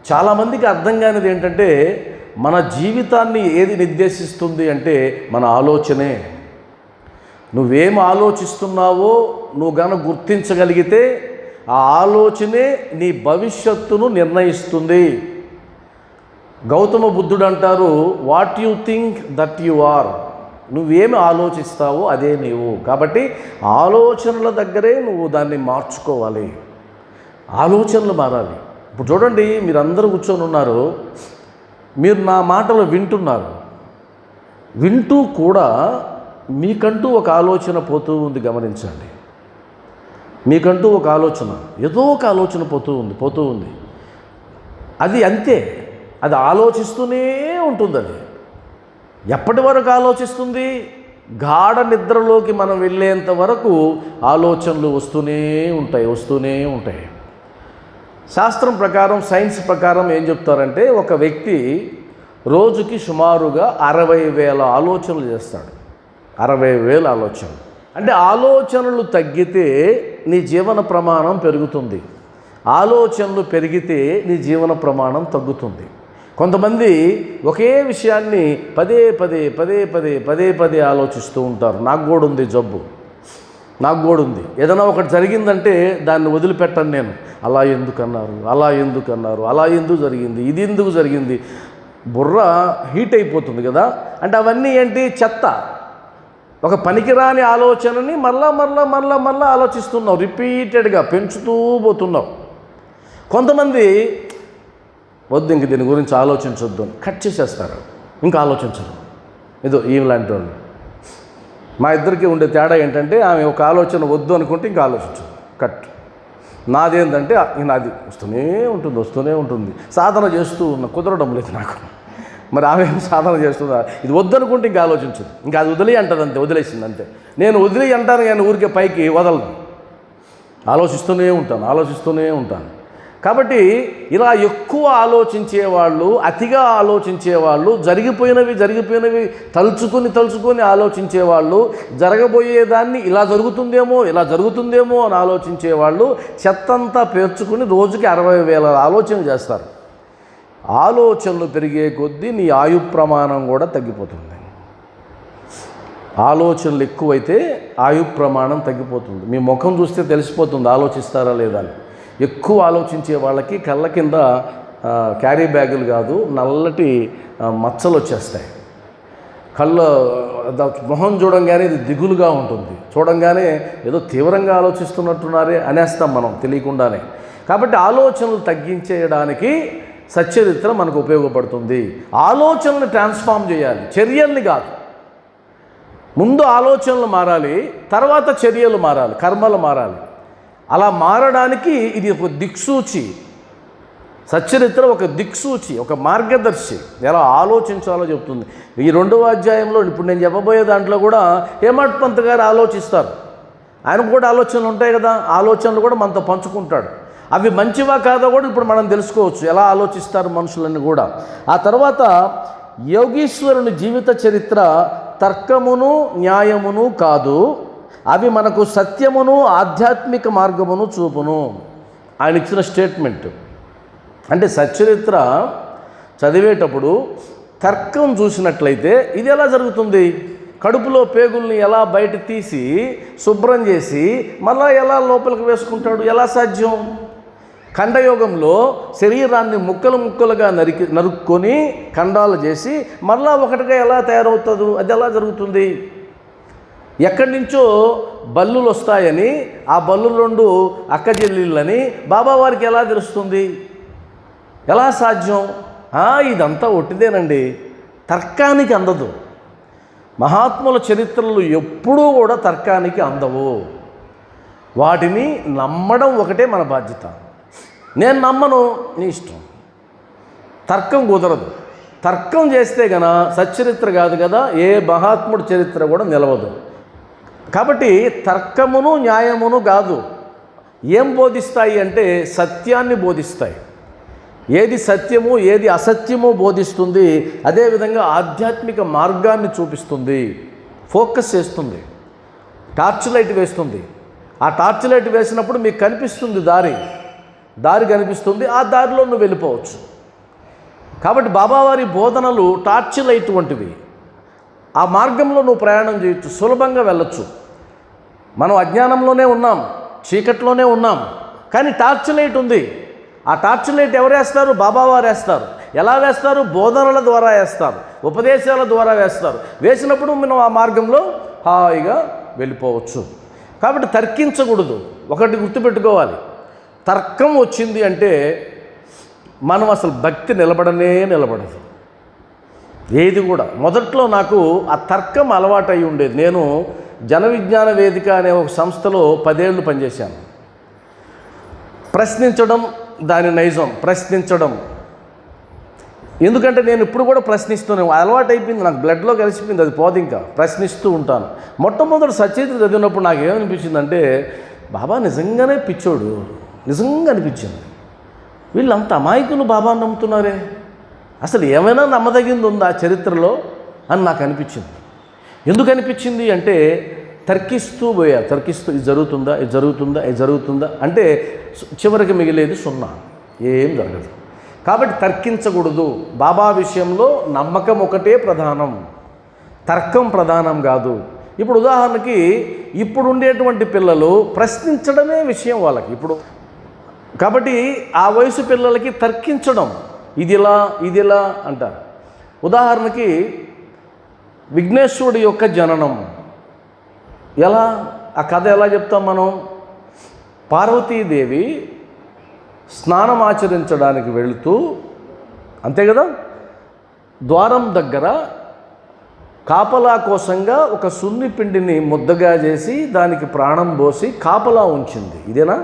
చాలామందికి అర్థం కానిది ఏంటంటే, మన జీవితాన్ని ఏది నిర్దేశిస్తుంది అంటే మన ఆలోచనే. నువ్వేం ఆలోచిస్తున్నావో నువ్వు గనక గుర్తించగలిగితే ఆ ఆలోచనే నీ భవిష్యత్తును నిర్ణయిస్తుంది. గౌతమ బుద్ధుడు అంటారు, what you think that you are. నువ్వేమి ఆలోచిస్తావో అదే నీవు. కాబట్టి ఆలోచనల దగ్గరే నువ్వు దాన్ని మార్చుకోవాలి, ఆలోచనలు మారాలి. ఇప్పుడు చూడండి, మీరందరూ కూర్చొని ఉన్నారు, మీరు నా మాటలు వింటున్నారు, వింటూ కూడా మీకంటూ ఒక ఆలోచన పోతూ ఉంది, గమనించండి. మీకంటూ ఒక ఆలోచన, ఏదో ఒక ఆలోచన పోతూ ఉంది. అది అంతే, అది ఆలోచిస్తూనే ఉంటుంది. అది ఎప్పటి వరకు ఆలోచిస్తుంది? గాఢ నిద్రలోకి మనం వెళ్ళేంత వరకు ఆలోచనలు వస్తూనే ఉంటాయి. శాస్త్రం ప్రకారం, సైన్స్ ప్రకారం ఏం చెప్తారంటే, ఒక వ్యక్తి రోజుకి సుమారుగా 60,000 ఆలోచనలు చేస్తాడు. 60,000 ఆలోచనలు. అంటే ఆలోచనలు తగ్గితే నీ జీవన ప్రమాణం పెరుగుతుంది, ఆలోచనలు పెరిగితే నీ జీవన ప్రమాణం తగ్గుతుంది. కొంతమంది ఒకే విషయాన్ని పదే పదే ఆలోచిస్తూ ఉంటారు. నాకు కూడా ఉంది జబ్బు. నాకు కూడా ఉంది. ఏదైనా ఒకటి జరిగిందంటే దాన్ని వదిలిపెట్టను నేను. అలా ఎందుకన్నారు, అలా ఎందుకన్నారు, అలా ఎందుకు జరిగింది, ఇది ఎందుకు జరిగింది, బుర్ర హీట్ అయిపోతుంది కదా. అంటే అవన్నీ ఏంటి, చెత్త. ఒక పనికిరాని ఆలోచనని మళ్ళా ఆలోచిస్తున్నావు, రిపీటెడ్గా పెంచుతూ పోతున్నావు. కొంతమంది వద్దు ఇంక దీని గురించి ఆలోచించొద్దు అని కట్ చేసేస్తారు, ఇంకా ఆలోచించరు. ఏదో ఈలాంటి వాళ్ళు. మా ఇద్దరికి ఉండే తేడా ఏంటంటే, ఆమె ఒక ఆలోచన వద్దు అనుకుంటే ఇంకా ఆలోచించదు, కట్. నాదేంటంటే నాది వస్తూనే ఉంటుంది. సాధన చేస్తూ కుదరడం లేదు నాకు. మరి ఆమె సాధన చేస్తుందా, ఇది వద్దు అనుకుంటే ఇంకా ఆలోచించదు, ఇంకా అది వదిలి అంటది అంతే, వదిలేసింది అంతే. నేను వదిలి అంటాను కానీ ఊరికే పైకి వదలను, ఆలోచిస్తూనే ఉంటాను. కాబట్టి ఇలా ఎక్కువ ఆలోచించేవాళ్ళు, అతిగా ఆలోచించేవాళ్ళు, జరిగిపోయినవి తలుచుకొని ఆలోచించేవాళ్ళు, జరగబోయేదాన్ని ఇలా జరుగుతుందేమో అని ఆలోచించేవాళ్ళు చెత్తంతా పేర్చుకుని రోజుకి 60,000 ఆలోచనలు చేస్తారు. ఆలోచనలు పెరిగే కొద్దీ నీ ఆయు ప్రమాణం కూడా తగ్గిపోతుంది. ఆలోచనలు ఎక్కువైతే ఆయు ప్రమాణం తగ్గిపోతుంది. మీ ముఖం చూస్తే తెలిసిపోతుంది ఆలోచిస్తారా లేదా అని. ఎక్కువ ఆలోచించే వాళ్ళకి కళ్ళ కింద క్యారీ బ్యాగులు కాదు, నల్లటి మచ్చలు వచ్చేస్తాయి. మొహం చూడంగానే ఇది దిగులుగా ఉంటుంది, చూడంగానే ఏదో తీవ్రంగా ఆలోచిస్తున్నట్టున్నారే అనేస్తాం మనం తెలియకుండానే. కాబట్టి ఆలోచనలు తగ్గించేయడానికి సచ్చరిత్ర మనకు ఉపయోగపడుతుంది. ఆలోచనలు ట్రాన్స్ఫార్మ్ చేయాలి, చర్యల్ని కాదు. ముందు ఆలోచనలు మారాలి, తర్వాత చర్యలు మారాలి, కర్మలు మారాలి. అలా మారడానికి ఇది ఒక దిక్సూచి. సచ్చరిత్ర ఒక దిక్సూచి, ఒక మార్గదర్శి, ఎలా ఆలోచించాలో చెప్తుంది. ఈ 2వ అధ్యాయంలో ఇప్పుడు నేను చెప్పబోయే దాంట్లో కూడా హేమట్ పంత్ గారు ఆలోచిస్తారు. ఆయనకు కూడా ఆలోచనలు ఉంటాయి కదా, ఆలోచనలు కూడా మనతో పంచుకుంటాడు. అవి మంచివా కాదో కూడా ఇప్పుడు మనం తెలుసుకోవచ్చు, ఎలా ఆలోచిస్తారు మనుషులని కూడా. ఆ తర్వాత యోగీశ్వరుని జీవిత చరిత్ర తర్కమును న్యాయమును కాదు, అవి మనకు సత్యమును ఆధ్యాత్మిక మార్గమును చూపును. ఆయన ఇచ్చిన స్టేట్మెంట్. అంటే సచ్చరిత్ర చదివేటప్పుడు తర్కం చూసినట్లయితే ఇది ఎలా జరుగుతుంది, కడుపులో పేగుల్ని ఎలా బయట తీసి శుభ్రం చేసి మళ్ళా ఎలా లోపలికి వేసుకుంటాడు, ఎలా సాధ్యం? ఖండయోగంలో శరీరాన్ని ముక్కలుగా నరుక్కొని ఖండాలు చేసి మళ్ళా ఒకటిగా ఎలా తయారవుతుంది, అది ఎలా జరుగుతుంది? ఎక్కడి నుంచో బల్లులు వస్తాయని, ఆ బల్లులు 2 అక్కచెల్లెళ్ళని బాబావారికి ఎలా తెలుస్తుంది, ఎలా సాధ్యం? ఇదంతా ఒట్టిదేనండి, తర్కానికి అందదు. మహాత్ముల చరిత్రలు ఎప్పుడూ కూడా తర్కానికి అందవు. వాటిని నమ్మడం ఒకటే మన బాధ్యత. నేను నమ్మను, నీ ఇష్టం. తర్కం కుదరదు. తర్కం చేస్తే గన సచ్చరిత్ర కాదు కదా, ఏ మహాత్ముడి చరిత్ర కూడా నిలవదు. కాబట్టి తర్కమును న్యాయమును కాదు, ఏం బోధిస్తాయి అంటే సత్యాన్ని బోధిస్తాయి. ఏది సత్యము ఏది అసత్యము బోధిస్తుంది. అదేవిధంగా ఆధ్యాత్మిక మార్గాన్ని చూపిస్తుంది, ఫోకస్ చేస్తుంది, టార్చ్ లైట్ వేస్తుంది. ఆ టార్చ్ లైట్ వేసినప్పుడు మీకు కనిపిస్తుంది దారి కనిపిస్తుంది, ఆ దారిలో నువ్వు వెళ్ళిపోవచ్చు. కాబట్టి బాబావారి బోధనలు టార్చ్ లైట్ వంటివి. ఆ మార్గంలో నువ్వు ప్రయాణం చేయొచ్చు, సులభంగా వెళ్ళొచ్చు. మనం అజ్ఞానంలోనే ఉన్నాం, చీకట్లోనే ఉన్నాం, కానీ టార్చ్ లైట్ ఉంది. ఆ టార్చ్ లైట్ ఎవరు వేస్తారు? బాబావారు వేస్తారు. ఎలా వేస్తారు? బోధనల ద్వారా వేస్తారు, ఉపదేశాల ద్వారా వేస్తారు. వేసినప్పుడు మనం ఆ మార్గంలో హాయిగా వెళ్ళిపోవచ్చు. కాబట్టి తర్కించకూడదు. ఒకటి గుర్తుపెట్టుకోవాలి, తర్కం వచ్చింది అంటే మనం అసలు భక్తి నిలబడదు. ఏది కూడా. మొదట్లో నాకు ఆ తర్కం అలవాటు అయి ఉండేది. నేను జన విజ్ఞాన వేదిక అనే ఒక సంస్థలో 10 ఏళ్ళు పనిచేశాను. ప్రశ్నించడం దాని నైజం, ప్రశ్నించడం. ఎందుకంటే నేను ఇప్పుడు కూడా ప్రశ్నిస్తూనే, అలవాటు అయిపోయింది, నాకు బ్లడ్లో కలిసిపోయింది, అది పోదు. ఇంకా ప్రశ్నిస్తూ ఉంటాను. మొట్టమొదటి సచరిత్ర చదివినప్పుడు నాకు ఏమనిపించిందంటే, బాబా నిజంగానే పిచ్చోడు, నిజంగా అనిపించింది. వీళ్ళంత అమాయకులు బాబాని నమ్ముతున్నారే, అసలు ఏమైనా నమ్మదగింది ఉందా ఆ చరిత్రలో అని నాకు అనిపించింది. ఎందుకు అనిపించింది అంటే, తర్కిస్తూ ఇది జరుగుతుందా అంటే చివరికి మిగిలేది 0, ఏం జరగదు. కాబట్టి తర్కించకూడదు. బాబా విషయంలో నమ్మకం ఒకటే ప్రధానం, తర్కం ప్రధానం కాదు. ఇప్పుడు ఉదాహరణకి ఇప్పుడు ఉండేటువంటి పిల్లలు ప్రశ్నించడమే విషయం వాళ్ళకి ఇప్పుడు. కాబట్టి ఆ వయసు పిల్లలకి తర్కించడం ఇదిలా అంటారు. ఉదాహరణకి విఘ్నేశ్వరుడి యొక్క జననం ఎలా, ఆ కథ ఎలా చెప్తాం మనం? పార్వతీదేవి స్నానం ఆచరించడానికి వెళుతూ, అంతే కదా, ద్వారం దగ్గర కాపలా కోసంగా ఒక సున్ని పిండిని ముద్దగా చేసి దానికి ప్రాణం పోసి కాపలా ఉంచింది. ఇదేనా?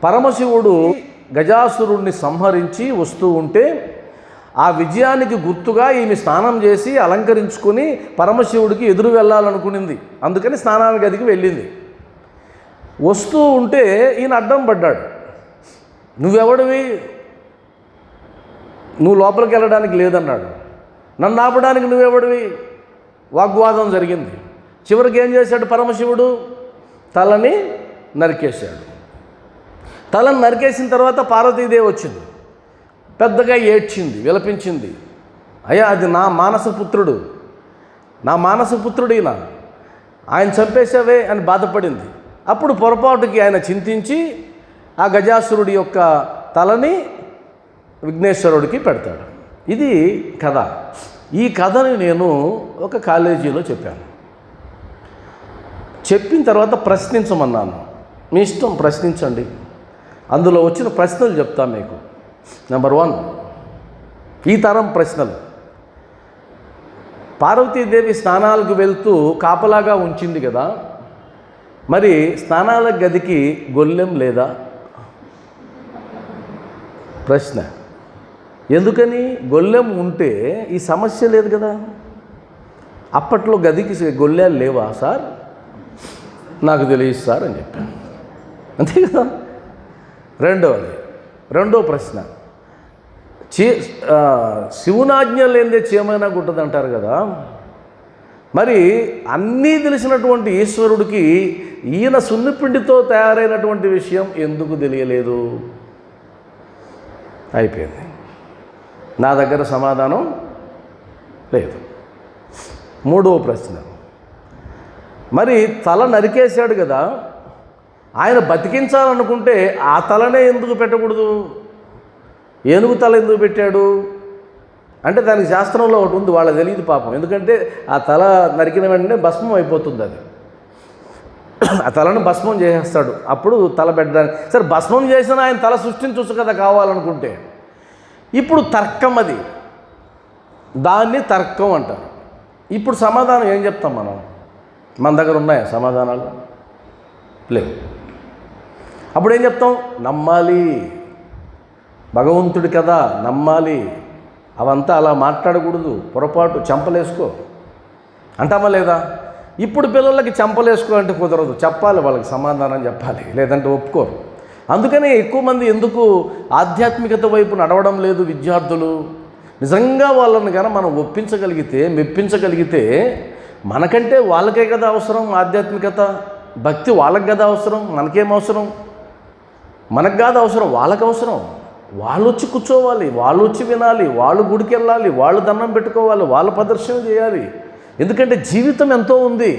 పరమశివుడు గజాసురుణ్ణి సంహరించి వస్తూ ఉంటే ఆ విజయానికి గుర్తుగా ఈమె స్నానం చేసి అలంకరించుకొని పరమశివుడికి ఎదురు వెళ్ళాలనుకునింది. అందుకని స్నానాల గదికి వెళ్ళింది. వస్తూ ఉంటే ఈయన అడ్డం పడ్డాడు. నువ్వెవడివి, నువ్వు లోపలికి వెళ్ళడానికి లేదన్నాడు. నన్ను ఆపడానికి నువ్వెవడివి? వాగ్వాదం జరిగింది. చివరికి ఏం చేశాడు పరమశివుడు? తలని నరికేశాడు. తలను నరికేసిన తర్వాత పార్వతీదేవి వచ్చింది, పెద్దగా ఏడ్చింది, విలపించింది. అయ్యా, అది నా మానసపుత్రుడు, నా మానసపుత్రుడు ఈయన, ఆయన చంపేశావే అని బాధపడింది. అప్పుడు పొరపాటుకి ఆయన చింతించి ఆ గజాసురుడి యొక్క తలని విఘ్నేశ్వరుడికి పెడతాడు. ఇది కథ. ఈ కథని నేను ఒక కాలేజీలో చెప్పాను. చెప్పిన తర్వాత ప్రశ్నించమన్నాను. మీ ఇష్టం, ప్రశ్నించండి. అందులో వచ్చిన ప్రశ్నలు చెప్తాను మీకు. నెంబర్ 1, ఈ తరం ప్రశ్నలు. పార్వతీదేవి స్నానాలకు వెళ్తూ కాపలాగా ఉంచింది కదా, మరి స్నానాల గదికి గొల్లెం లేదా? ప్రశ్న. ఎందుకని? గొల్లెం ఉంటే ఈ సమస్య లేదు కదా. అప్పట్లో గదికి గొల్లెలు లేవా సార్? నాకు తెలియదు సార్ అని చెప్పాను. అంతే కదా. రెండో ప్రశ్న, శివునాజ్ఞ లేనిదే చీమైనా గుట్టదు అంటారు కదా. మరి అన్నీ తెలిసినటువంటి ఈశ్వరుడికి ఈయన సున్నిపిండితో తయారైనటువంటి విషయం ఎందుకు తెలియలేదు? అయిపోయింది. నా దగ్గర సమాధానం లేదు. మూడవ ప్రశ్న, మరి తల నరికేశాడు కదా, ఆయన బతికించాలనుకుంటే ఆ తలనే ఎందుకు పెట్టకూడదు? ఏనుగు తల ఎందుకు పెట్టాడు అంటే దానికి శాస్త్రంలో ఒకటి ఉంది, వాళ్ళకి తెలియదు పాపం. ఎందుకంటే ఆ తల నరికిన వెంటనే భస్మం అయిపోతుంది. అది ఆ తలను భస్మం చేసేస్తాడు. అప్పుడు తల పెట్టడానికి సరే భస్మం చేసిన ఆయన తల సృష్టించవచ్చు కదా కావాలనుకుంటే. ఇప్పుడు తర్కం, అది దాన్ని తర్కం అంటారు. ఇప్పుడు సమాధానం ఏం చెప్తాం మనం? మన దగ్గర ఉన్నాయా సమాధానాలు? లేవు. అప్పుడు ఏం చెప్తాం? నమ్మాలి, భగవంతుడి కదా, నమ్మాలి. అవంతా అలా మాట్లాడకూడదు, పొరపాటు చెంపలేసుకో అంటామా లేదా? ఇప్పుడు పిల్లలకి చెంపలేసుకో అంటే కుదరదు, చెప్పాలి, వాళ్ళకి సమాధానం చెప్పాలి, లేదంటే ఒప్పుకోరు. అందుకనే ఎక్కువ మంది ఎందుకు ఆధ్యాత్మికత వైపు నడవడం లేదు విద్యార్థులు? నిజంగా వాళ్ళని కనుక మనం ఒప్పించగలిగితే, మెప్పించగలిగితే, మనకంటే వాళ్ళకే కదా అవసరం ఆధ్యాత్మికత, భక్తి వాళ్ళకి కదా అవసరం, మనకేం అవసరం? మనకు కాదు అవసరం, వాళ్ళకి అవసరం. వాళ్ళు వచ్చి కూర్చోవాలి, వాళ్ళు వచ్చి వినాలి, వాళ్ళు గుడికి వెళ్ళాలి, వాళ్ళు దండం పెట్టుకోవాలి, వాళ్ళు ప్రదర్శన చేయాలి. ఎందుకంటే జీవితం ఎంతో ఉంది.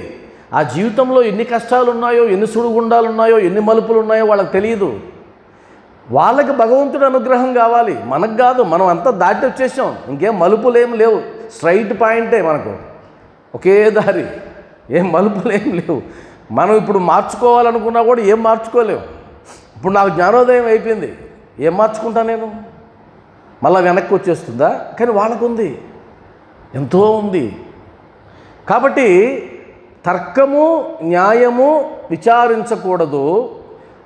ఆ జీవితంలో ఎన్ని కష్టాలు ఉన్నాయో, ఎన్ని సుడిగుండాలు ఉన్నాయో, ఎన్ని మలుపులు ఉన్నాయో వాళ్ళకి తెలియదు. వాళ్ళకి భగవంతుడి అనుగ్రహం కావాలి, మనకు కాదు. మనం అంతా దాటి వచ్చేసాం, ఇంకేం మలుపులు ఏం లేవు, స్ట్రైట్ పాయింటే మనకు, ఒకే దారి, ఏం మలుపులు ఏం లేవు. మనం ఇప్పుడు మార్చుకోవాలనుకున్నా కూడా ఏం మార్చుకోలేము. ఇప్పుడు నాకు జ్ఞానోదయం అయిపోయింది, ఏం మార్చుకుంటా నేను? మళ్ళీ వెనక్కి వచ్చేస్తుందా? కానీ వాళ్ళకు ఉంది, ఎంతో ఉంది. కాబట్టి తర్కము, న్యాయము విచారించకూడదు.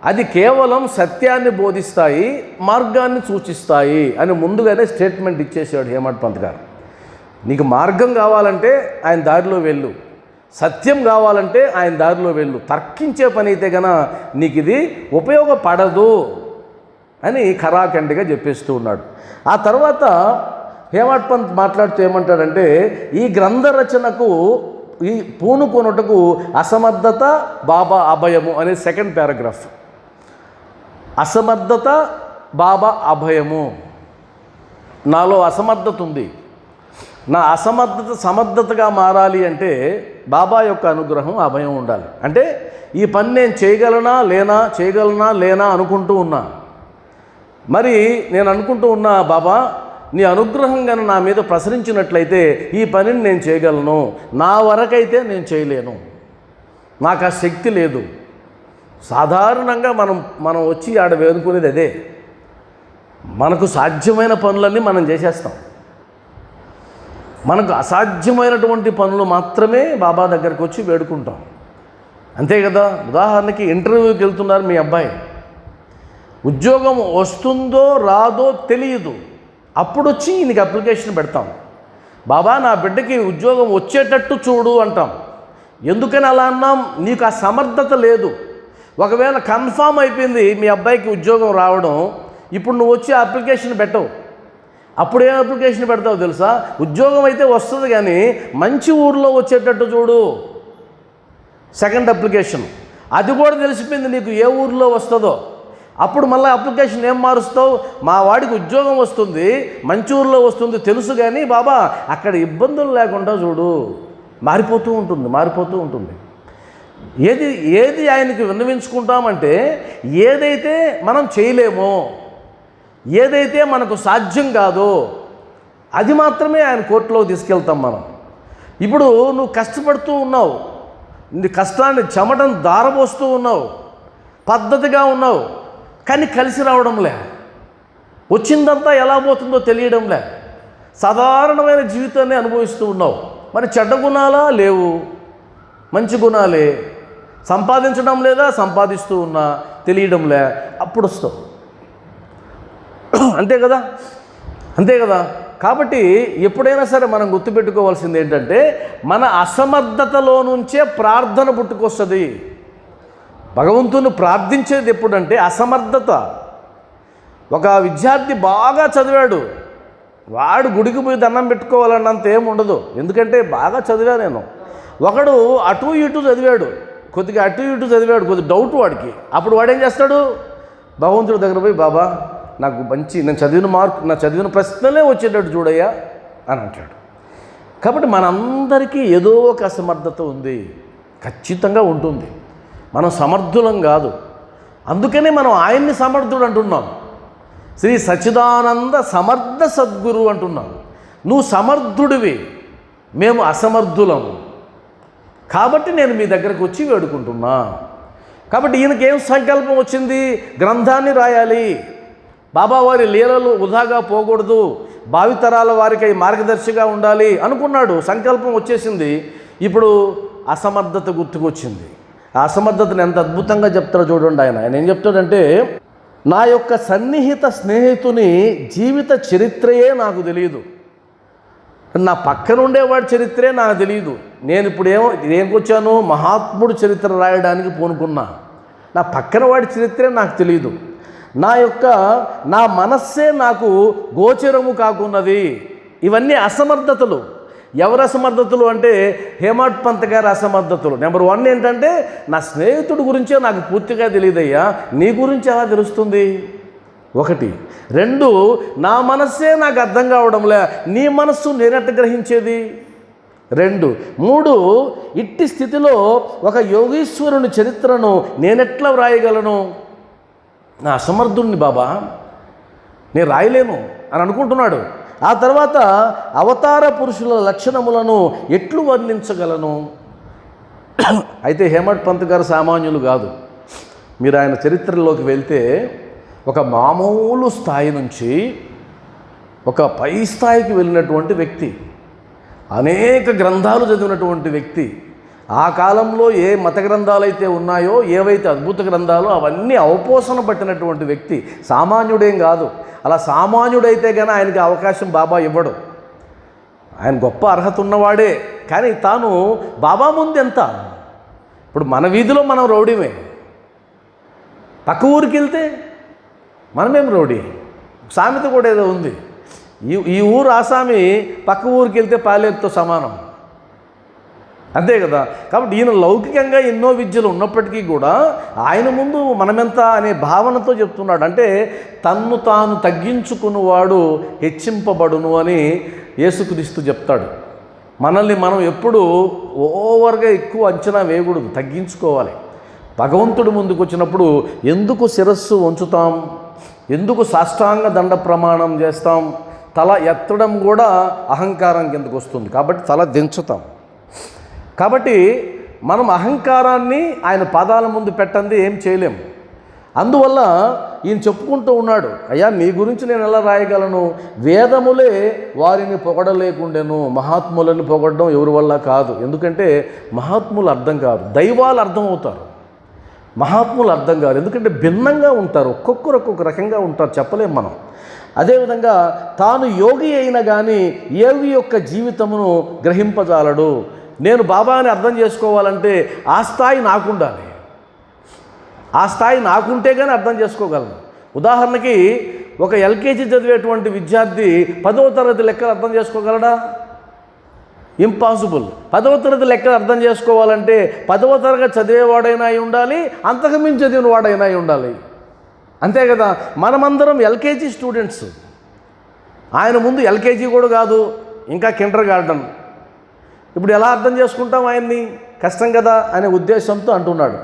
అది కేవలం సత్యాన్ని బోధిస్తాయి, మార్గాన్ని సూచిస్తాయి అని ముందుగానే స్టేట్మెంట్ ఇచ్చేసాడు హేమంత్ పంత్ గారు. నీకు మార్గం కావాలంటే ఆయన దారిలో వెళ్ళు, సత్యం కావాలంటే ఆయన దారిలో వెళ్ళు. తర్కించే పని అయితే కనుక నీకు ఇది ఉపయోగపడదు అని ఖరాఖండిగా చెప్పేస్తూ ఉన్నాడు. ఆ తర్వాత హేమంత్ పంత్ మాట్లాడుతూ ఏమంటాడంటే, ఈ గ్రంథ రచనకు ఈ పూనుకొనుటకు అసమర్థత బాబా అభయము అనే సెకండ్ పారాగ్రాఫ్. అసమర్థత బాబా అభయము. నాలో అసమర్థత ఉంది, నా సమర్థతగా మారాలి అంటే బాబా యొక్క అనుగ్రహం, అభయం ఉండాలి. అంటే ఈ పని నేను చేయగలనా లేనా అనుకుంటూ ఉన్నా. మరి నేను అనుకుంటూ ఉన్నా, బాబా నీ అనుగ్రహం కనుక నా మీద ప్రసరించినట్లయితే ఈ పనిని నేను చేయగలను, నా వరకైతే నేను చేయలేను, నాకు ఆ శక్తి లేదు. సాధారణంగా మనం వచ్చి ఆడ వేడుకునేది అదే. మనకు సాధ్యమైన పనులన్నీ మనం చేసేస్తాం. మనకు అసాధ్యమైనటువంటి పనులు మాత్రమే బాబా దగ్గరికి వచ్చి వేడుకుంటాం. అంతే కదా. ఉదాహరణకి ఇంటర్వ్యూకి వెళ్తున్నారు మీ అబ్బాయి, ఉద్యోగం వస్తుందో రాదో తెలియదు, అప్పుడు వచ్చి నీకు అప్లికేషన్ పెడతాం. బాబా నా బిడ్డకి ఉద్యోగం వచ్చేటట్టు చూడు అంటాం. ఎందుకని అలా అన్నాం? నీకు ఆ సమర్థత లేదు. ఒకవేళ కన్ఫామ్ అయిపోయింది మీ అబ్బాయికి ఉద్యోగం రావడం, ఇప్పుడు నువ్వు వచ్చి అప్లికేషన్ పెట్టవు. అప్పుడు ఏం అప్లికేషన్ పెడతావు తెలుసా? ఉద్యోగం అయితే వస్తుంది కానీ మంచి ఊర్లో వచ్చేటట్టు చూడు, సెకండ్ అప్లికేషన్. అది కూడా తెలిసిపోయింది నీకు ఏ ఊర్లో వస్తుందో. అప్పుడు మళ్ళీ అప్లికేషన్ ఏం మారుస్తావు? మా వాడికి ఉద్యోగం వస్తుంది, మంచి ఊర్లో వస్తుంది తెలుసు కానీ బాబా అక్కడ ఇబ్బందులు లేకుండా చూడు. మారిపోతూ ఉంటుంది. ఏది ఆయనకి విన్నవించుకుంటామంటే ఏదైతే మనం చేయలేమో, ఏదైతే మనకు సాధ్యం కాదో అది మాత్రమే ఆయన కోర్టులో తీసుకెళ్తాం మనం. ఇప్పుడు నువ్వు కష్టపడుతూ ఉన్నావు, నీ కష్టాన్ని చెమటను దారబోస్తూ ఉన్నావు, పద్ధతిగా ఉన్నావు, కానీ కలిసి రావడంలే, వచ్చిందంతా ఎలా పోతుందో తెలియడంలే, సాధారణమైన జీవితాన్ని అనుభవిస్తూ ఉన్నావు. మరి చెడ్డ గుణాలా? లేవు, మంచి గుణాలే. సంపాదించడం లేదా? సంపాదిస్తూ ఉన్నా తెలియడంలే, అప్పుడు వస్తావు. అంతే కదా. కాబట్టి ఎప్పుడైనా సరే మనం గుర్తుపెట్టుకోవాల్సింది ఏంటంటే మన అసమర్థతలో నుంచే ప్రార్థన పుట్టుకొస్తుంది. భగవంతుని ప్రార్థించేది ఎప్పుడంటే అసమర్థత. ఒక విద్యార్థి బాగా చదివాడు, వాడు గుడికి పోయి దండం పెట్టుకోవాలన్నంత ఏముండదు, ఎందుకంటే బాగా చదివా నేను. ఒకడు అటు ఇటు చదివాడు, కొద్దిగా కొద్దిగా డౌట్ వాడికి. అప్పుడు వాడేం చేస్తాడు? భగవంతుడి దగ్గర పోయి, బాబా నాకు నా చదివిన ప్రశ్నలే వచ్చేటట్టు చూడయ్యా అని అంటాడు. కాబట్టి మనందరికీ ఏదో ఒక అసమర్థత ఉంది, ఖచ్చితంగా ఉంటుంది. మనం సమర్థులం కాదు, అందుకనే మనం ఆయన్ని సమర్థుడు అంటున్నాం. శ్రీ సచ్చిదానంద సమర్థ సద్గురు అంటున్నాం. నువ్వు సమర్థుడివి, మేము అసమర్థులం, కాబట్టి నేను మీ దగ్గరకు వచ్చి వేడుకుంటున్నా. కాబట్టి ఈయనకేం సంకల్పం వచ్చింది? గ్రంథాన్ని రాయాలి, బాబావారి లీలలు వృధాగా పోకూడదు, భావితరాల వారికి మార్గదర్శిగా ఉండాలి అనుకున్నాడు. సంకల్పం వచ్చేసింది. ఇప్పుడు అసమర్థత గుర్తుకొచ్చింది. ఆ అసమర్థతను ఎంత అద్భుతంగా చెప్తారో చూడండి. ఆయన ఏం చెప్తాడంటే, నా యొక్క సన్నిహిత స్నేహితుని జీవిత చరిత్రయే నాకు తెలియదు, నా పక్కన ఉండేవాడి చరిత్రే నాకు తెలియదు. నేను ఇప్పుడు దేనికొచ్చాను? మహాత్ముడు చరిత్ర రాయడానికి పూనుకున్నా. నా పక్కన వాడి చరిత్రే నాకు తెలియదు. నా మనస్సే నాకు గోచరము కాకున్నది. ఇవన్నీ అసమర్థతలు. ఎవరు అసమర్థతలు అంటే హేమాడ్ పంత్ గారి అసమర్థతలు. నెంబర్ 1 ఏంటంటే, నా స్నేహితుడి గురించే నాకు పూర్తిగా తెలియదయ్యా, నీ గురించి ఎలా తెలుస్తుంది? 1. 2, నా మనస్సే నాకు అర్థం కావడంలే, నీ మనస్సు నేనెట్ట గ్రహించేది? 2. 3, ఇట్టి స్థితిలో ఒక యోగీశ్వరుని చరిత్రను నేనెట్లా వ్రాయగలను? నా అసమర్థుణ్ణి బాబా, నేను రాయలేను అని అనుకుంటున్నాడు. ఆ తర్వాత అవతార పురుషుల లక్షణములను ఎట్లు వర్ణించగలను? అయితే హేమడ్ పంత్ గారు సామాన్యులు కాదు. మీరు ఆయన చరిత్రలోకి వెళ్తే ఒక మామూలు స్థాయి నుంచి ఒక పై స్థాయికి వెళ్ళినటువంటి వ్యక్తి, అనేక గ్రంథాలు చదివినటువంటి వ్యక్తి, ఆ కాలంలో ఏ మత గ్రంథాలు అయితే ఉన్నాయో, ఏవైతే అద్భుత గ్రంథాలు అవన్నీ అవపోసన పట్టినటువంటి వ్యక్తి, సామాన్యుడేం కాదు. అలా సామాన్యుడైతే కానీ ఆయనకి అవకాశం బాబా ఇవ్వడు. ఆయన గొప్ప అర్హత ఉన్నవాడే, కానీ తాను బాబా ముందు ఎంత? ఇప్పుడు మన వీధిలో మనం రౌడీమే, పక్క ఊరికి వెళ్తే మనమేం రౌడీ. సామెత కూడా ఏదో ఉంది, ఈ ఊరు ఆసామి పక్క ఊరికి వెళ్తే పాలేరుతో సమానం, అంతే కదా. కాబట్టి ఈయన లౌకికంగా ఎన్నో విద్యలు ఉన్నప్పటికీ కూడా ఆయన ముందు మనమెంత అనే భావనతో చెప్తున్నాడు. అంటే తన్ను తాను తగ్గించుకున్నవాడు హెచ్చింపబడును అని యేసుక్రీస్తు చెప్తాడు. మనల్ని మనం ఎప్పుడూ ఓవర్గా ఎక్కువ అంచనా వేయకూడదు, తగ్గించుకోవాలి. భగవంతుడి ముందుకు వచ్చినప్పుడు ఎందుకు శిరస్సు వంచుతాం, ఎందుకు సాష్టాంగ దండ ప్రమాణం చేస్తాం, తల ఎత్తడం కూడా అహంకారం కిందకు వస్తుంది, కాబట్టి తల దించుతాం. కాబట్టి మనం అహంకారాన్ని ఆయన పాదాల ముందు పెట్టండి ఏం చేయలేము. అందువల్ల ఈయన చెప్పుకుంటూ ఉన్నాడు, అయ్యా నీ గురించి నేను ఎలా రాయగలను, వేదములే వారిని పొగడలేకుండెను. మహాత్ములను పొగడడం ఎవరి వల్ల కాదు, ఎందుకంటే మహాత్ములు అర్థం కాదు, దైవాలు అర్థమవుతారు. మహాత్ములు అర్థం కాదు, ఎందుకంటే భిన్నంగా ఉంటారు, ఒక్కొక్కరు ఒక్కొక్క రకంగా ఉంటారు, చెప్పలేం మనం. అదేవిధంగా తాను యోగి అయినా కానీ యోగి యొక్క జీవితమును గ్రహింపజాలడు. నేను బాబాని అర్థం చేసుకోవాలంటే ఆ స్థాయి నాకుండాలి, ఆ స్థాయి నాకుంటే కానీ అర్థం చేసుకోగలను. ఉదాహరణకి ఒక ఎల్కేజీ చదివేటువంటి విద్యార్థి 10వ తరగతి లెక్కలు అర్థం చేసుకోగలడా? ఇంపాసిబుల్. 10వ తరగతి లెక్కలు అర్థం చేసుకోవాలంటే 10వ తరగతి చదివేవాడైనా అయి ఉండాలి, అంతకుమించి చదివిన వాడైనా అయి ఉండాలి, అంతే కదా. మనమందరం ఎల్కేజీ స్టూడెంట్స్, ఆయన ముందు ఎల్కేజీ కూడా కాదు, ఇంకా కిండర్ గార్డెన్. ఇప్పుడు ఎలా అర్థం చేసుకుంటాం ఆయన్ని, కష్టం కదా అనే ఉద్దేశంతో అంటున్నాడు.